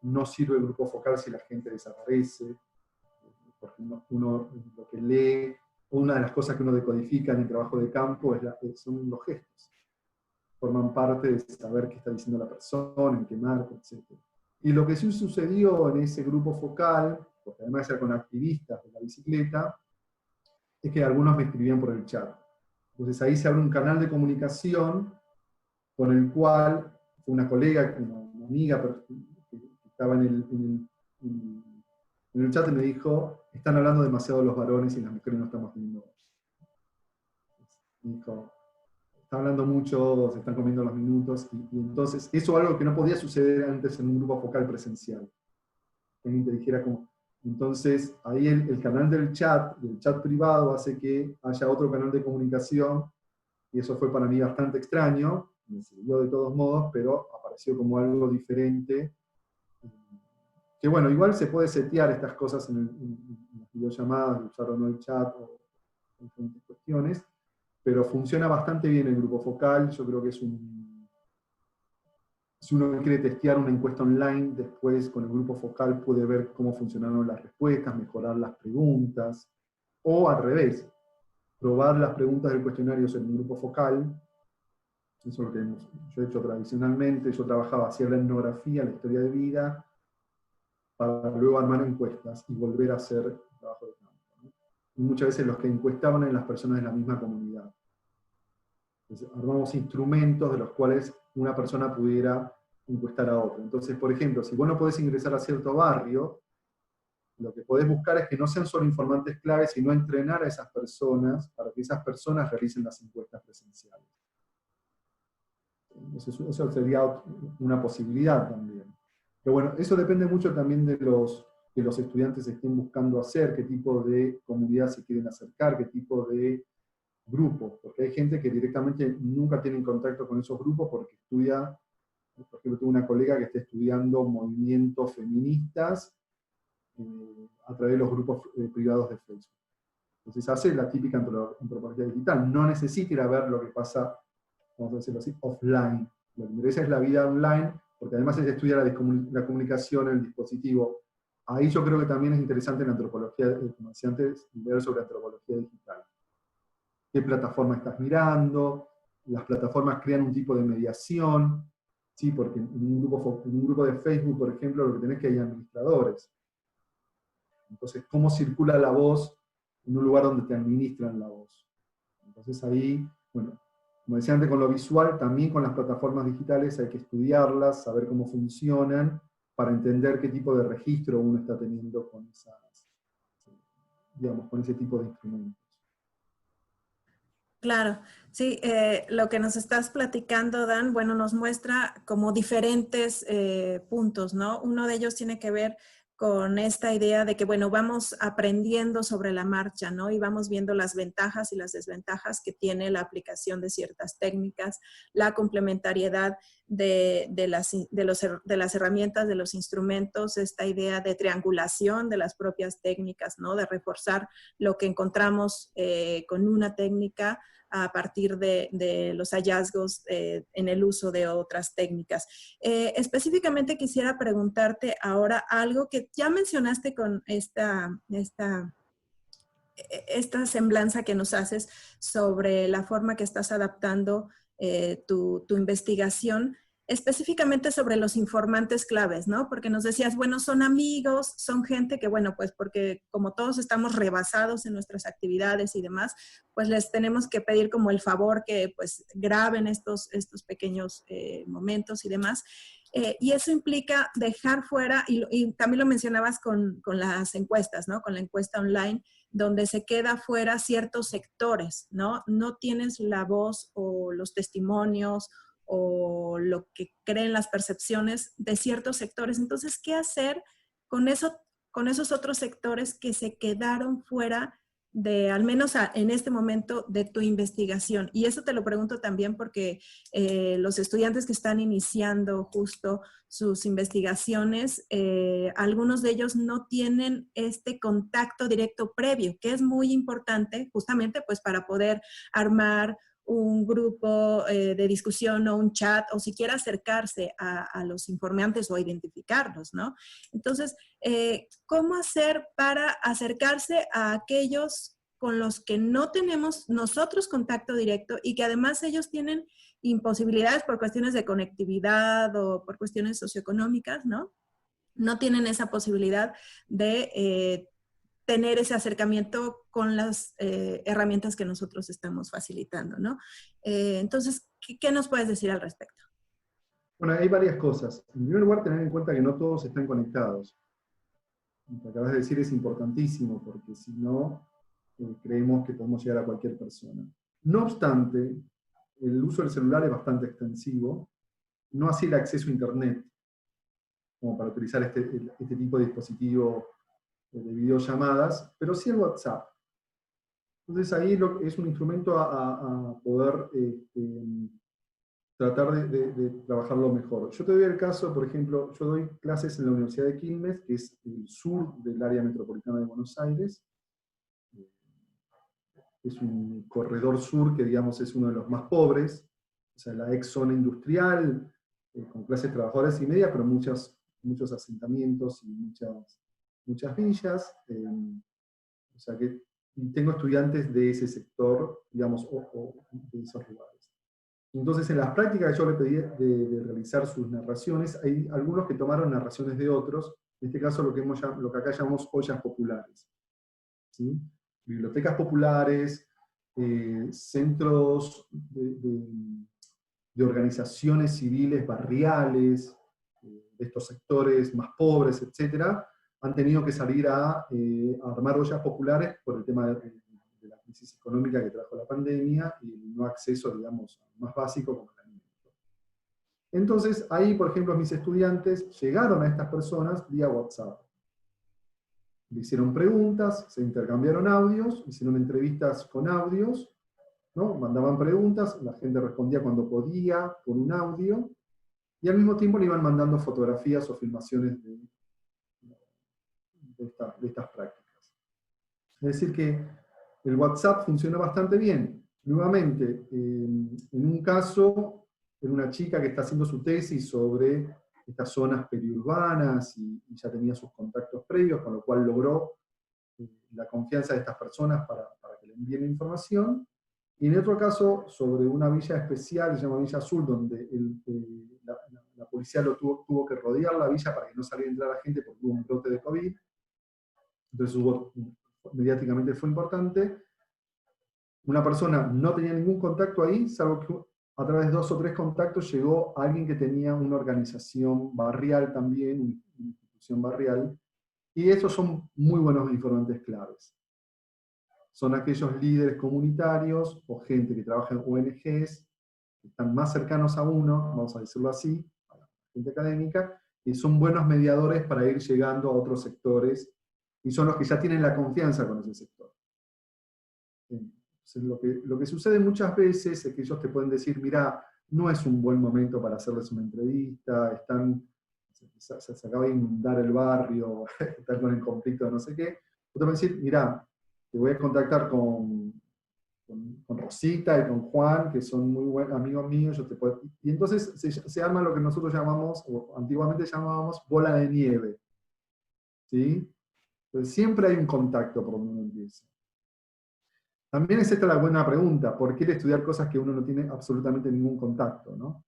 No sirve el grupo focal si la gente desaparece, porque uno lo que lee, una de las cosas que uno decodifica en el trabajo de campo son los gestos. Forman parte de saber qué está diciendo la persona, en qué marco, etc. Y lo que sí sucedió en ese grupo focal, porque además era con activistas de la bicicleta, es que algunos me escribían por el chat. Entonces ahí se abre un canal de comunicación con el cual una colega, una amiga que estaba en el chat y me dijo, están hablando demasiado los varones y las mujeres no estamos teniendo voz. Me dijo, está hablando mucho, se están comiendo los minutos, y entonces eso es algo que no podía suceder antes en un grupo focal presencial. Que alguien te dijera como, entonces ahí el canal del chat privado hace que haya otro canal de comunicación, y eso fue para mí bastante extraño, me sirvió de todos modos, pero apareció como algo diferente. Que bueno, igual se puede setear estas cosas en las videollamadas, usar o no el chat, o diferentes cuestiones, pero funciona bastante bien el grupo focal. Yo creo que si uno quiere testear una encuesta online, después con el grupo focal puede ver cómo funcionaron las respuestas, mejorar las preguntas, o al revés, probar las preguntas del cuestionario en un grupo focal. Eso es lo que yo he hecho tradicionalmente. Yo trabajaba, hacía la etnografía, la historia de vida, para luego armar encuestas y volver a hacer trabajo de campo, ¿no? Y muchas veces los que encuestaban eran las personas de la misma comunidad. Entonces, armamos instrumentos de los cuales una persona pudiera encuestar a otra. Entonces, por ejemplo, si vos no podés ingresar a cierto barrio, lo que podés buscar es que no sean solo informantes claves, sino entrenar a esas personas para que esas personas realicen las encuestas presenciales. Eso sería una posibilidad también. Pero bueno, eso depende mucho también de que los estudiantes estén buscando hacer, qué tipo de comunidad se quieren acercar, qué tipo de grupos, porque hay gente que directamente nunca tiene contacto con esos grupos porque estudia, por ejemplo, tengo una colega que está estudiando movimientos feministas a través de los grupos privados de Facebook. Entonces hace la típica antropología digital, no necesita ir a ver lo que pasa, vamos a decirlo así, offline. Lo que interesa es la vida online, porque además ella estudia la comunicación, el dispositivo. Ahí yo creo que también es interesante en la antropología, como decía antes, leer sobre antropología digital. ¿Qué plataforma estás mirando? Las plataformas crean un tipo de mediación, ¿sí? Porque en un grupo de Facebook, por ejemplo, lo que tenés es que hay administradores. Entonces, ¿cómo circula la voz en un lugar donde te administran la voz? Entonces ahí, bueno, como decía antes con lo visual, también con las plataformas digitales hay que estudiarlas, saber cómo funcionan, para entender qué tipo de registro uno está teniendo con con ese tipo de instrumentos. Claro, sí, lo que nos estás platicando, Dan, bueno, nos muestra como diferentes puntos, ¿no? Uno de ellos tiene que ver con esta idea de que, bueno, vamos aprendiendo sobre la marcha, ¿no? Y vamos viendo las ventajas y las desventajas que tiene la aplicación de ciertas técnicas, la complementariedad de las herramientas, de los instrumentos, esta idea de triangulación de las propias técnicas, ¿no? De reforzar lo que encontramos con una técnica a partir de los hallazgos en el uso de otras técnicas. Específicamente quisiera preguntarte ahora algo que ya mencionaste con esta semblanza que nos haces sobre la forma que estás adaptando tu investigación, específicamente sobre los informantes claves, ¿no? Porque nos decías, bueno, son amigos, son gente que, bueno, pues porque como todos estamos rebasados en nuestras actividades y demás, pues les tenemos que pedir como el favor que pues graben estos pequeños momentos y demás. Y eso implica dejar fuera, y también lo mencionabas con las encuestas, ¿no? Con la encuesta online, donde se queda fuera ciertos sectores, ¿no? No tienes la voz o los testimonios o lo que creen las percepciones de ciertos sectores. Entonces, ¿qué hacer con esos otros sectores que se quedaron fuera de, al menos en este momento, de tu investigación? Y eso te lo pregunto también porque los estudiantes que están iniciando justo sus investigaciones, algunos de ellos no tienen este contacto directo previo, que es muy importante justamente pues para poder armar un grupo de discusión o un chat, o siquiera acercarse a los informantes o identificarlos, ¿no? Entonces, ¿cómo hacer para acercarse a aquellos con los que no tenemos nosotros contacto directo y que además ellos tienen imposibilidades por cuestiones de conectividad o por cuestiones socioeconómicas, ¿no? No tienen esa posibilidad de tener ese acercamiento con las herramientas que nosotros estamos facilitando, ¿no? Entonces, ¿qué nos puedes decir al respecto? Bueno, hay varias cosas. En primer lugar, tener en cuenta que no todos están conectados. Lo que acabas de decir es importantísimo, porque si no, creemos que podemos llegar a cualquier persona. No obstante, el uso del celular es bastante extensivo, no así el acceso a Internet, como para utilizar este tipo de dispositivo de videollamadas, pero sí el WhatsApp. Entonces ahí es un instrumento a poder tratar de trabajarlo mejor. Yo te doy el caso, por ejemplo, yo doy clases en la Universidad de Quilmes, que es el sur del área metropolitana de Buenos Aires. Es un corredor sur que, digamos, es uno de los más pobres, o sea, la ex zona industrial, con clases trabajadoras y media, pero muchos asentamientos y muchas villas. O sea que tengo estudiantes de ese sector, digamos, o de esos lugares. Entonces, en las prácticas que yo le pedí de realizar sus narraciones, hay algunos que tomaron narraciones de otros, en este caso lo que acá llamamos ollas populares. ¿Sí? Bibliotecas populares, centros de organizaciones civiles barriales, de estos sectores más pobres, etcétera, han tenido que salir a armar ollas populares por el tema de la crisis económica que trajo la pandemia y el no acceso, digamos, más básico como el alimento. Entonces, ahí, por ejemplo, mis estudiantes llegaron a estas personas vía WhatsApp. Le hicieron preguntas, se intercambiaron audios, hicieron entrevistas con audios, ¿no? Mandaban preguntas, la gente respondía cuando podía, por un audio, y al mismo tiempo le iban mandando fotografías o filmaciones de estas prácticas. Es decir que el WhatsApp funciona bastante bien. Nuevamente, en un caso, era una chica que está haciendo su tesis sobre estas zonas periurbanas y ya tenía sus contactos previos, con lo cual logró la confianza de estas personas para que le envíen información. Y en otro caso, sobre una villa especial, que se llama Villa Azul, donde la policía tuvo que rodear la villa para que no saliera a entrar la gente porque hubo un brote de COVID. Entonces mediáticamente fue importante. Una persona no tenía ningún contacto ahí, salvo que a través de 2 o 3 contactos llegó alguien que tenía una organización barrial también, una institución barrial, y esos son muy buenos informantes claves. Son aquellos líderes comunitarios o gente que trabaja en ONGs, que están más cercanos a uno, vamos a decirlo así, a la gente académica, y son buenos mediadores para ir llegando a otros sectores, y son los que ya tienen la confianza con ese sector. Entonces, lo que sucede muchas veces es que ellos te pueden decir, mira, no es un buen momento para hacerles una entrevista, se acaba de inundar el barrio, están con el conflicto de no sé qué. O te pueden decir, mira, te voy a contactar con Rosita y con Juan, que son muy buenos amigos míos. Y entonces se arma lo que nosotros llamamos, o antiguamente llamábamos, bola de nieve. ¿Sí? Entonces siempre hay un contacto por donde uno empieza. También es esta la buena pregunta, ¿por qué estudiar cosas que uno no tiene absolutamente ningún contacto? ¿No?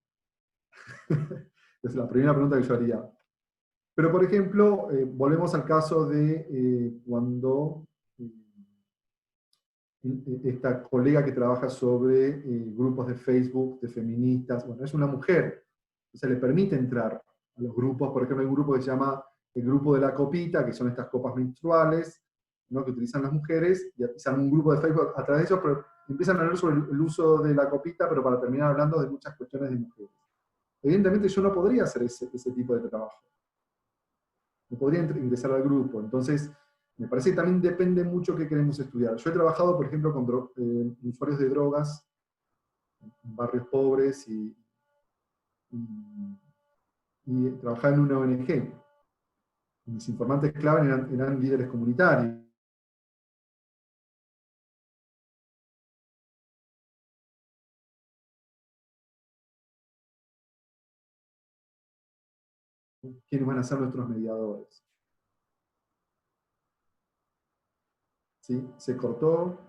Es la primera pregunta que yo haría. Pero por ejemplo, volvemos al caso de cuando esta colega que trabaja sobre grupos de Facebook, de feministas, bueno, es una mujer, se le permite entrar a los grupos. Por ejemplo, hay un grupo que se llama el grupo de la copita, que son estas copas menstruales, ¿no?, que utilizan las mujeres, y utilizan un grupo de Facebook a través de ellos, pero empiezan a hablar sobre el uso de la copita, pero para terminar hablando de muchas cuestiones de mujeres. Evidentemente yo no podría hacer ese tipo de trabajo. No podría ingresar al grupo. Entonces, me parece que también depende mucho qué queremos estudiar. Yo he trabajado, por ejemplo, con usuarios de drogas en barrios pobres y trabajaba en una ONG. Mis informantes clave eran líderes comunitarios. ¿Quiénes van a ser nuestros mediadores? ¿Sí? Se cortó.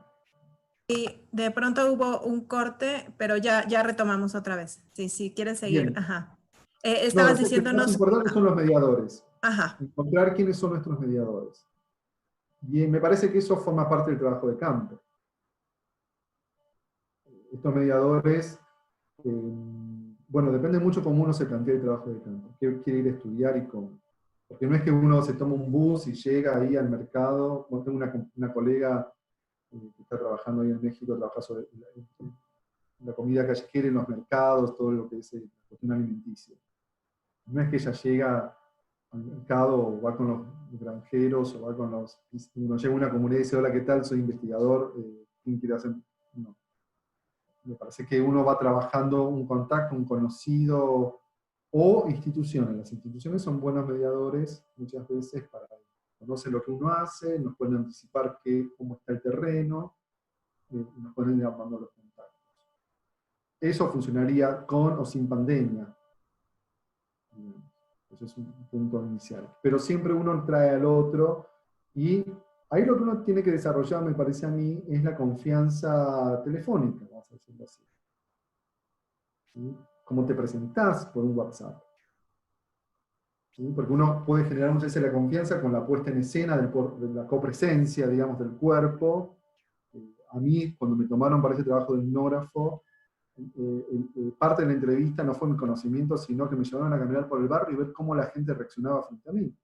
Y de pronto hubo un corte, pero ya retomamos otra vez. Sí, si quieres seguir. Bien. Ajá. No, Estabas lo más diciéndonos... importante son los mediadores. Ajá. Encontrar quiénes son nuestros mediadores. Y me parece que eso forma parte del trabajo de campo. Estos mediadores, bueno, depende mucho cómo uno se plantea el trabajo de campo, qué quiere ir a estudiar y cómo. Porque no es que uno se toma un bus y llega ahí al mercado. Bueno, tengo una colega que está trabajando ahí en México, trabaja sobre la comida callejera en los mercados, todo lo que es la cuestión alimenticia. No es que ella llega al mercado o va con los granjeros o va con los... Uno llega a una comunidad y dice, hola, ¿qué tal? Soy investigador, ¿quién quiere hacer? No. Me parece que uno va trabajando un contacto, un conocido, o instituciones. Las instituciones son buenos mediadores muchas veces para conocer lo que uno hace, nos pueden anticipar cómo está el terreno, nos pueden ir armando los contactos. Eso funcionaría con o sin pandemia. Ese es un punto inicial. Pero siempre uno trae al otro, y ahí lo que uno tiene que desarrollar, me parece a mí, es la confianza telefónica, vamos a decirlo así. ¿Sí? Cómo te presentás por un WhatsApp. ¿Sí? Porque uno puede generar muchas veces la confianza con la puesta en escena de la copresencia, digamos, del cuerpo. A mí, cuando me tomaron para ese trabajo de etnógrafo, parte de la entrevista no fue mi conocimiento, sino que me llevaron a caminar por el barrio y ver cómo la gente reaccionaba frente a mí.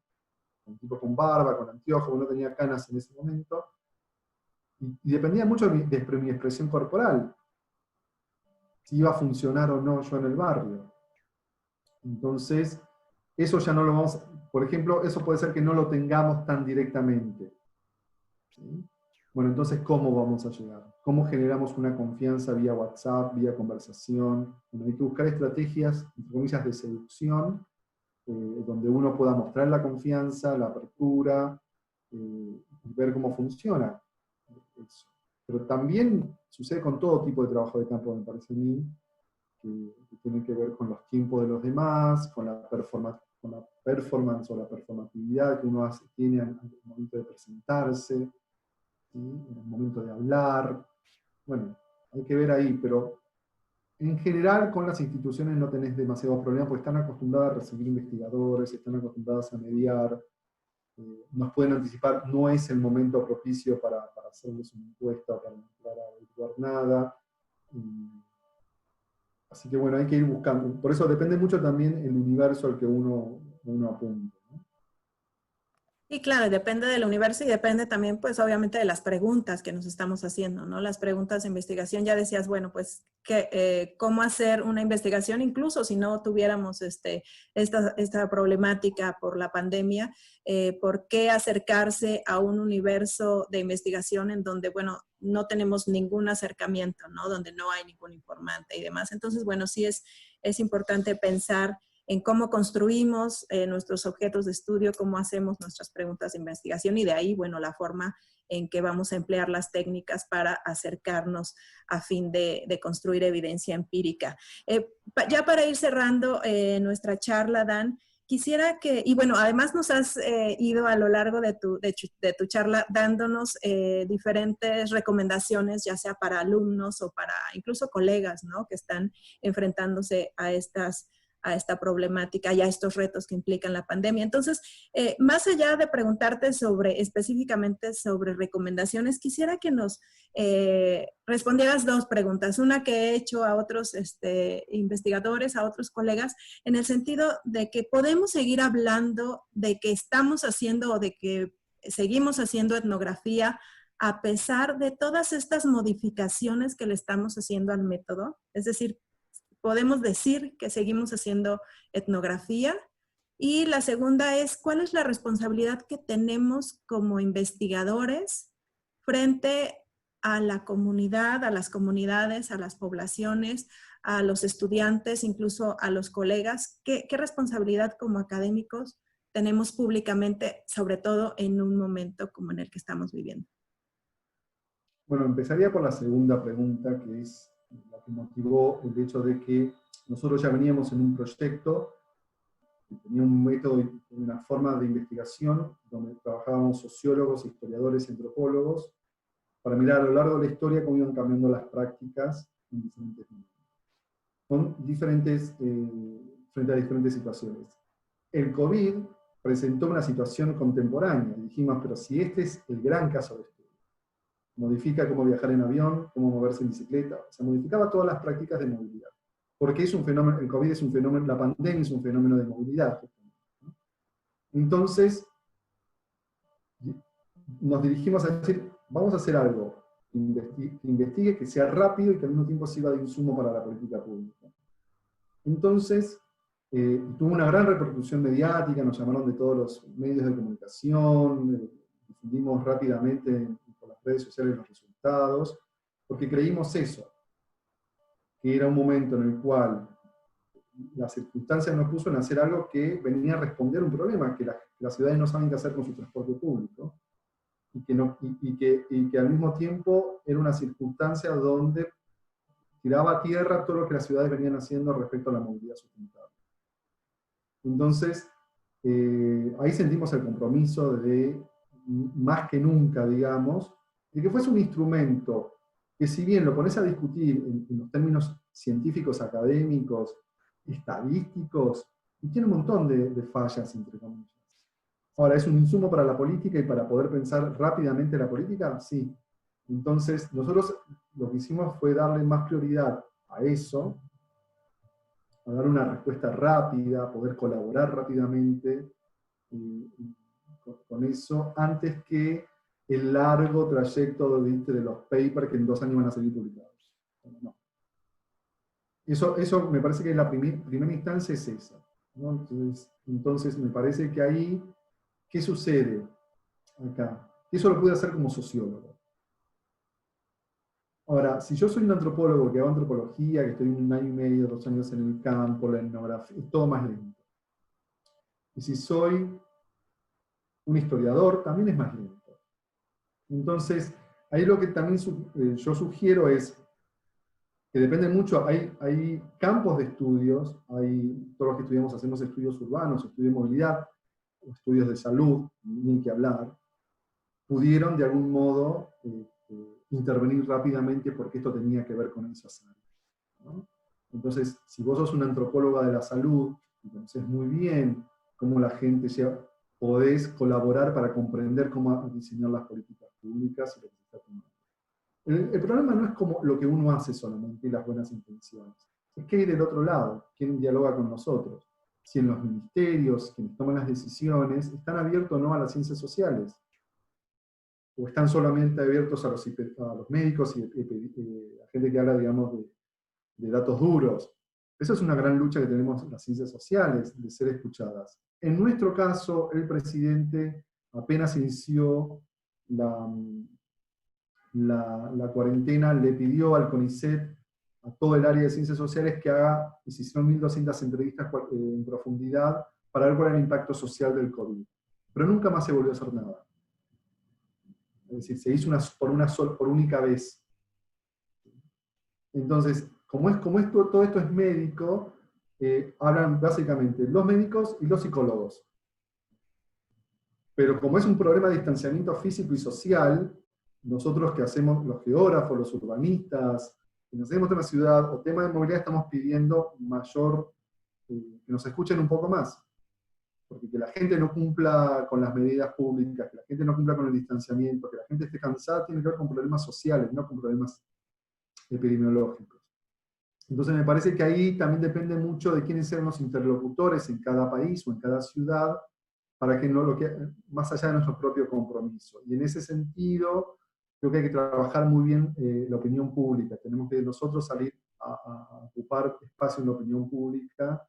Un tipo con barba, con anteojos, no tenía canas en ese momento. Y dependía mucho de mi expresión corporal, si iba a funcionar o no yo en el barrio. Entonces, eso ya no lo vamos, por ejemplo, eso puede ser que no lo tengamos tan directamente. ¿Sí? Bueno, entonces, ¿cómo vamos a llegar? ¿Cómo generamos una confianza vía WhatsApp, vía conversación? Bueno, hay que buscar estrategias, entre comillas, de seducción, donde uno pueda mostrar la confianza, la apertura, y ver cómo funciona eso. Pero también sucede con todo tipo de trabajo de campo, me parece a mí, que tiene que ver con los tiempos de los demás, con la performance o la performatividad que uno tiene al momento de presentarse, ¿sí? En el momento de hablar. Bueno, hay que ver ahí, pero en general con las instituciones no tenés demasiados problemas porque están acostumbradas a recibir investigadores, están acostumbradas a mediar, nos pueden anticipar, no es el momento propicio para hacerles una encuesta, para entrar a averiguar nada. Así que bueno, hay que ir buscando. Por eso depende mucho también el universo al que uno apunte, ¿no? Y claro, depende del universo y depende también, pues obviamente de las preguntas que nos estamos haciendo, ¿no? Las preguntas de investigación, ya decías, bueno, pues, ¿cómo hacer una investigación? Incluso si no tuviéramos esta problemática por la pandemia, ¿por qué acercarse a un universo de investigación en donde, bueno, no tenemos ningún acercamiento, ¿no? Donde no hay ningún informante y demás. Entonces, bueno, sí es importante pensar en cómo construimos nuestros objetos de estudio, cómo hacemos nuestras preguntas de investigación y de ahí, bueno, la forma en que vamos a emplear las técnicas para acercarnos a fin de construir evidencia empírica. Ya para ir cerrando nuestra charla, Dan, quisiera que, y bueno, además nos has ido a lo largo de tu charla dándonos diferentes recomendaciones, ya sea para alumnos o para incluso colegas, ¿no? Que están enfrentándose a esta problemática y a estos retos que implican la pandemia. Entonces, más allá de preguntarte específicamente sobre recomendaciones, quisiera que nos respondieras dos preguntas. Una que he hecho a otros investigadores, a otros colegas, en el sentido de que podemos seguir hablando de que estamos haciendo o de que seguimos haciendo etnografía a pesar de todas estas modificaciones que le estamos haciendo al método. Es decir, podemos decir que seguimos haciendo etnografía. Y la segunda es, ¿cuál es la responsabilidad que tenemos como investigadores frente a la comunidad, a las comunidades, a las poblaciones, a los estudiantes, incluso a los colegas? ¿Qué responsabilidad como académicos tenemos públicamente, sobre todo en un momento como en el que estamos viviendo? Bueno, empezaría por la segunda pregunta, que es la que motivó el hecho de que nosotros ya veníamos en un proyecto que tenía un método y una forma de investigación donde trabajábamos sociólogos, historiadores y antropólogos para mirar a lo largo de la historia cómo iban cambiando las prácticas en diferentes momentos, frente a diferentes situaciones. El COVID presentó una situación contemporánea y dijimos, pero si este es el gran caso de estudio, modifica cómo viajar en avión, cómo moverse en bicicleta, o sea, modificaba todas las prácticas de movilidad. Porque es un fenómeno, el COVID es un fenómeno, la pandemia es un fenómeno de movilidad. Entonces, nos dirigimos a decir, vamos a hacer algo que investigue, que sea rápido y que al mismo tiempo sirva de insumo para la política pública. Entonces, tuvo una gran repercusión mediática, nos llamaron de todos los medios de comunicación, difundimos rápidamente por las redes sociales los resultados, porque creímos eso, que era un momento en el cual las circunstancias nos puso en hacer algo que venía a responder un problema, que las ciudades no saben qué hacer con su transporte público, y que al mismo tiempo era una circunstancia donde tiraba a tierra todo lo que las ciudades venían haciendo respecto a la movilidad sustentable. Entonces, ahí sentimos el compromiso de, más que nunca, digamos, de que fuese un instrumento que si bien lo pones a discutir en los términos científicos, académicos, estadísticos, y tiene un montón de fallas, entre comillas. Ahora, ¿es un insumo para la política y para poder pensar rápidamente la política? Sí. Entonces, nosotros lo que hicimos fue darle más prioridad a eso, a dar una respuesta rápida, a poder colaborar rápidamente con eso, antes que el largo trayecto de los papers que en 2 años van a salir publicados. No. Eso me parece que la primera instancia es esa, ¿no? Entonces me parece que ahí, ¿qué sucede acá? Eso lo pude hacer como sociólogo. Ahora, si yo soy un antropólogo que hago antropología, que estoy 1 año y medio, 2 años en el campo, la etnografía, es todo más lento. Y si soy un historiador, también es más lento. Entonces, ahí lo que también yo sugiero es que depende mucho, hay campos de estudios, todos los que estudiamos hacemos estudios urbanos, estudios de movilidad, estudios de salud, ni que hablar, pudieron de algún modo intervenir rápidamente porque esto tenía que ver con esas áreas, ¿no? Entonces, si vos sos una antropóloga de la salud, y conoces muy bien cómo la gente podés colaborar para comprender cómo diseñar las políticas públicas y lo que se está tomando. El problema no es como lo que uno hace solamente y las buenas intenciones. Es que hay del otro lado, quién dialoga con nosotros. Si en los ministerios, quienes toman las decisiones, están abiertos o no a las ciencias sociales. O están solamente abiertos a los médicos y a gente que habla, digamos, de datos duros. Esa es una gran lucha que tenemos las ciencias sociales, de ser escuchadas. En nuestro caso, el presidente apenas inició la cuarentena, le pidió al CONICET, a todo el área de ciencias sociales, que haga, y se hicieron 1.200 entrevistas en profundidad para ver cuál era el impacto social del COVID. Pero nunca más se volvió a hacer nada. Es decir, se hizo por única vez. Entonces, todo esto es médico, hablan básicamente los médicos y los psicólogos. Pero como es un problema de distanciamiento físico y social, nosotros que hacemos los geógrafos, los urbanistas, que nos hacemos tema de ciudad o tema de movilidad, estamos pidiendo que nos escuchen un poco más. Porque que la gente no cumpla con las medidas públicas, que la gente no cumpla con el distanciamiento, que la gente esté cansada, tiene que ver con problemas sociales, no con problemas epidemiológicos. Entonces me parece que ahí también depende mucho de quiénes sean los interlocutores en cada país o en cada ciudad, para que más allá de nuestro propio compromiso. Y en ese sentido, creo que hay que trabajar muy bien la opinión pública. Tenemos que nosotros salir a ocupar espacio en la opinión pública,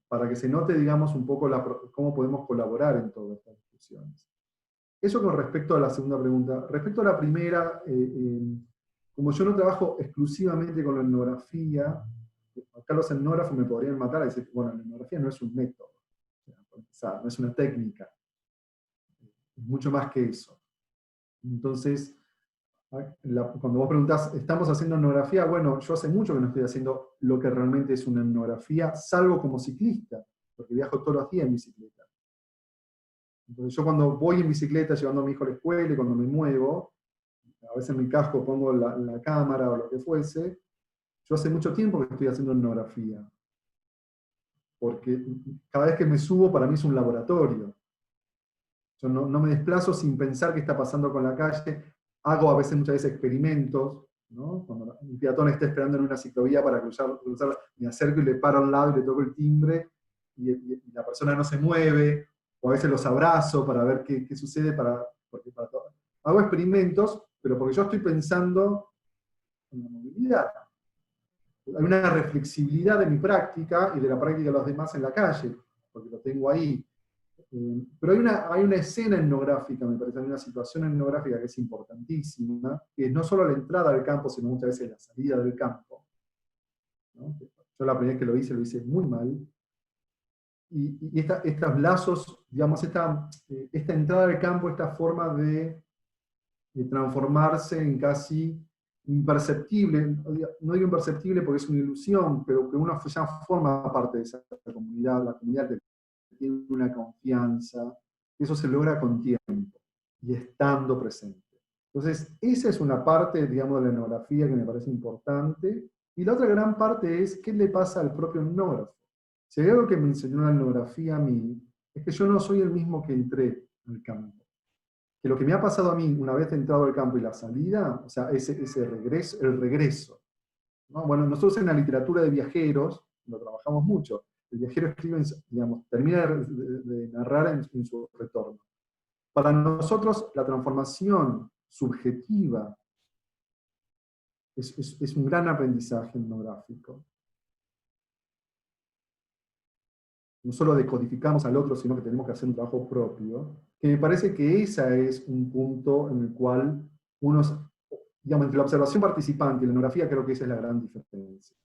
para que se note, digamos, un poco cómo podemos colaborar en todas estas discusiones. Eso con respecto a la segunda pregunta. Respecto a la primera, como yo no trabajo exclusivamente con la etnografía, acá los etnógrafos me podrían matar y decir, bueno, la etnografía no es un método, no es una técnica, es mucho más que eso. Entonces, cuando vos preguntás, ¿estamos haciendo etnografía? Bueno, yo hace mucho que no estoy haciendo lo que realmente es una etnografía, salvo como ciclista, porque viajo todos los días en bicicleta. Entonces yo cuando voy en bicicleta llevando a mi hijo a la escuela y cuando me muevo, a veces en mi casco pongo la cámara o lo que fuese, yo hace mucho tiempo que estoy haciendo etnografía. Porque cada vez que me subo para mí es un laboratorio. Yo no me desplazo sin pensar qué está pasando con la calle. Hago muchas veces experimentos, ¿no? Cuando un peatón está esperando en una ciclovía para cruzar, me acerco y le paro al lado y le toco el timbre y la persona no se mueve, o a veces los abrazo para ver qué sucede, hago experimentos, pero porque yo estoy pensando en la movilidad. Hay una reflexibilidad de mi práctica y de la práctica de los demás en la calle, porque lo tengo ahí. Pero hay una escena etnográfica, me parece, hay una situación etnográfica que es importantísima, que es no solo la entrada al campo, sino muchas veces la salida del campo, ¿no? Yo la primera vez que lo hice muy mal, y estos lazos, digamos, esta entrada al campo, esta forma de transformarse en casi imperceptible, no digo imperceptible porque es una ilusión, pero que uno ya forma parte de esa comunidad, la comunidad que tiene una confianza, eso se logra con tiempo y estando presente. Entonces, esa es una parte, digamos, de la etnografía que me parece importante, y la otra gran parte es qué le pasa al propio etnógrafo. Si hay algo que me enseñó la etnografía a mí, es que yo no soy el mismo que entré al campo. Que lo que me ha pasado a mí una vez entrado al campo y la salida, o sea, ese regreso, el regreso, ¿no? Bueno, nosotros en la literatura de viajeros lo trabajamos mucho. El viajero escribe, digamos, termina de narrar en su retorno. Para nosotros, la transformación subjetiva es un gran aprendizaje etnográfico. No solo decodificamos al otro, sino que tenemos que hacer un trabajo propio, que me parece que ese es un punto en el cual digamos, entre la observación participante y la etnografía, creo que esa es la gran diferencia.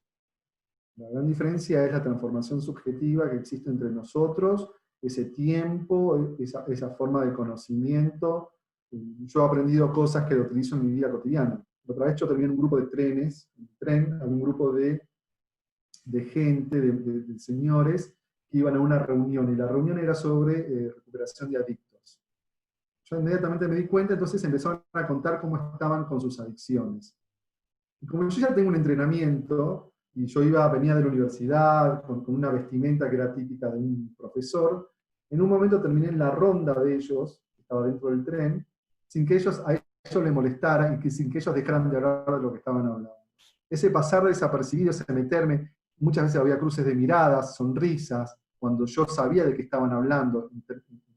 La gran diferencia es la transformación subjetiva que existe entre nosotros, ese tiempo, esa forma de conocimiento. Yo he aprendido cosas que lo utilizo en mi vida cotidiana. Otra vez yo terminé en un grupo de trenes, en tren, había un grupo de gente, de señores, que iban a una reunión, y la reunión era sobre recuperación de adictos. Yo inmediatamente me di cuenta, entonces empezaron a contar cómo estaban con sus adicciones. Y como yo ya tengo un entrenamiento, y yo venía de la universidad con una vestimenta que era típica de un profesor, en un momento terminé en la ronda de ellos, que estaba dentro del tren, sin que a ellos les molestara y sin que ellos dejaran de hablar de lo que estaban hablando. Ese pasar desapercibido, ese meterme, muchas veces había cruces de miradas, sonrisas, cuando yo sabía de qué estaban hablando, en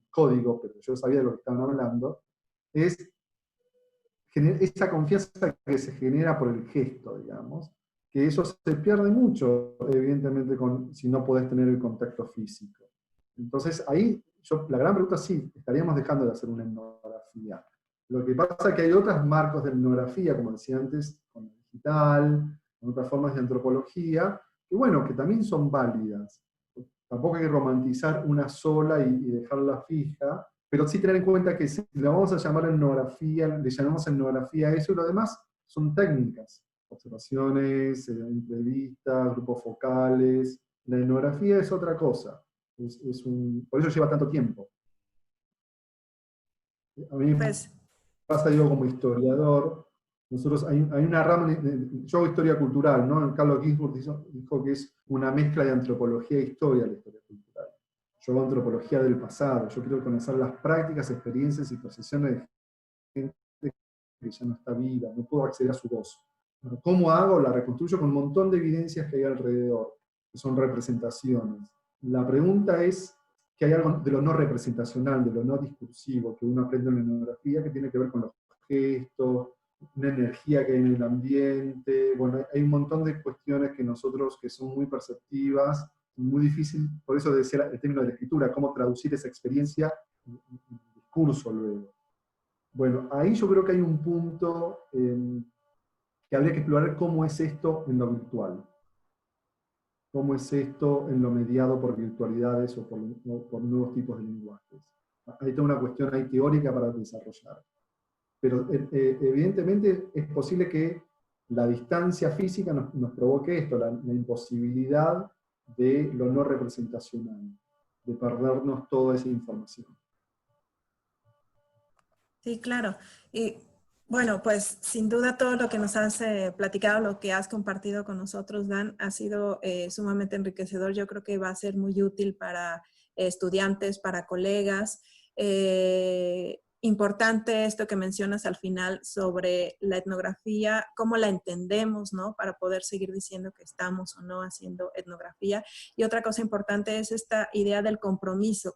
código, pero yo sabía de lo que estaban hablando, es esa confianza que se genera por el gesto, digamos, que eso se pierde mucho, evidentemente, si no podés tener el contacto físico. Entonces, ahí, la gran pregunta es sí, estaríamos dejando de hacer una etnografía. Lo que pasa es que hay otros marcos de etnografía, como decía antes, con el digital, con otras formas de antropología, que bueno, que también son válidas. Tampoco hay que romantizar una sola y dejarla fija, pero sí tener en cuenta que si la vamos a llamar etnografía, le llamamos etnografía a eso, y lo demás son técnicas, observaciones, entrevistas, grupos focales. La etnografía es otra cosa, por eso lleva tanto tiempo. A mí me Pues, pasa, digo, como historiador, nosotros hay una rama, yo hago historia cultural, ¿no? Carlos Ginzburg dijo que es una mezcla de antropología e historia la historia cultural. Yo hago antropología del pasado, yo quiero conocer las prácticas, experiencias y percepciones de gente que ya no está viva, no puedo acceder a su voz. Bueno, ¿cómo hago? La reconstruyo con un montón de evidencias que hay alrededor, que son representaciones. La pregunta es que hay algo de lo no representacional, de lo no discursivo, que uno aprende en la etnografía, que tiene que ver con los gestos, una energía que hay en el ambiente. Bueno, hay un montón de cuestiones que nosotros, que son muy perceptivas, muy difícil, por eso decía el término de la escritura, cómo traducir esa experiencia en discurso luego. Bueno, ahí yo creo que hay un punto que habría que explorar cómo es esto en lo virtual. ¿Cómo es esto en lo mediado por virtualidades o por nuevos tipos de lenguajes? Hay toda una cuestión ahí teórica para desarrollar. Pero evidentemente es posible que la distancia física nos provoque esto, la imposibilidad de lo no representacional, de perdernos toda esa información. sí, claro. Y bueno, pues sin duda todo lo que nos has platicado, lo que has compartido con nosotros, Dan, ha sido sumamente enriquecedor. Yo creo que va a ser muy útil para estudiantes, para colegas. Importante esto que mencionas al final sobre la etnografía, cómo la entendemos, ¿no? Para poder seguir diciendo que estamos o no haciendo etnografía. Y otra cosa importante es esta idea del compromiso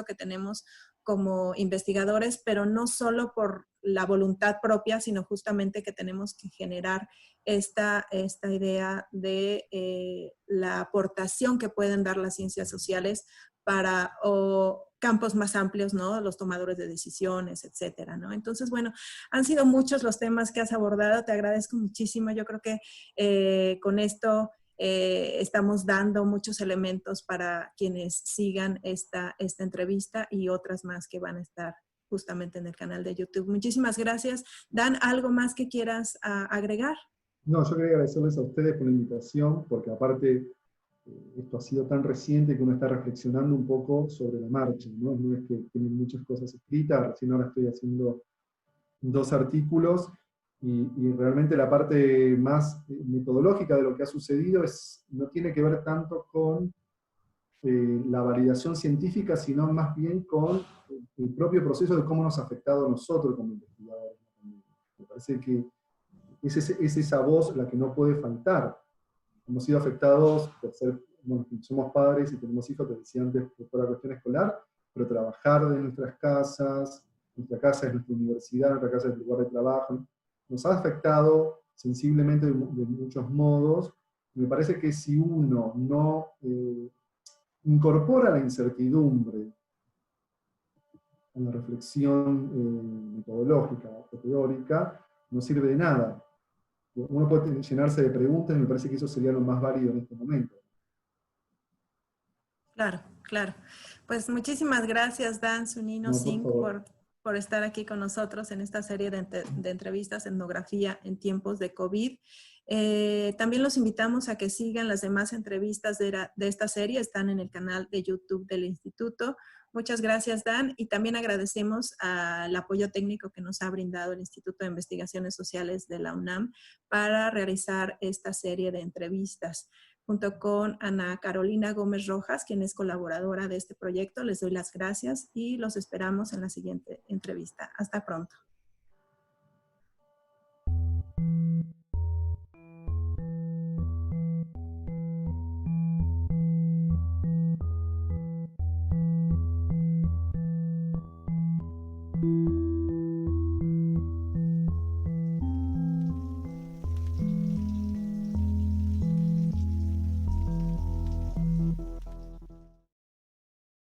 que tenemos como investigadores, pero no solo por la voluntad propia, sino justamente que tenemos que generar esta idea de la aportación que pueden dar las ciencias sociales para campos más amplios, ¿no? Los tomadores de decisiones, etcétera, ¿no? Entonces, bueno, han sido muchos los temas que has abordado, te agradezco muchísimo. Yo creo que con esto estamos dando muchos elementos para quienes sigan esta entrevista y otras más que van a estar justamente en el canal de YouTube. Muchísimas gracias. Dan, ¿algo más que quieras agregar? No, yo quería agradecerles a ustedes por la invitación, porque aparte esto ha sido tan reciente que uno está reflexionando un poco sobre la marcha, ¿no? No es que tienen muchas cosas escritas, recién ahora estoy haciendo 2 artículos, y realmente la parte más metodológica de lo que ha sucedido no tiene que ver tanto con la validación científica, sino más bien con el propio proceso de cómo nos ha afectado a nosotros como investigadores. Me parece que es esa voz la que no puede faltar. Hemos sido afectados por ser, bueno, somos padres y tenemos hijos, te decía antes, por la cuestión escolar, pero trabajar de nuestra casa es nuestra universidad, nuestra casa es el lugar de trabajo, nos ha afectado sensiblemente de muchos modos. Me parece que si uno no incorpora la incertidumbre en la reflexión metodológica o teórica, no sirve de nada. Uno puede llenarse de preguntas y me parece que eso sería lo más válido en este momento. Claro, claro. Pues muchísimas gracias, Dan Zunino No, por Singh, favor. por estar aquí con nosotros en esta serie de entrevistas Etnografía en tiempos de COVID. También los invitamos a que sigan las demás entrevistas de esta serie, están en el canal de YouTube del Instituto. Muchas gracias, Dan, y también agradecemos al apoyo técnico que nos ha brindado el Instituto de Investigaciones Sociales de la UNAM para realizar esta serie de entrevistas. Junto con Ana Carolina Gómez Rojas, quien es colaboradora de este proyecto. Les doy las gracias y los esperamos en la siguiente entrevista. Hasta pronto.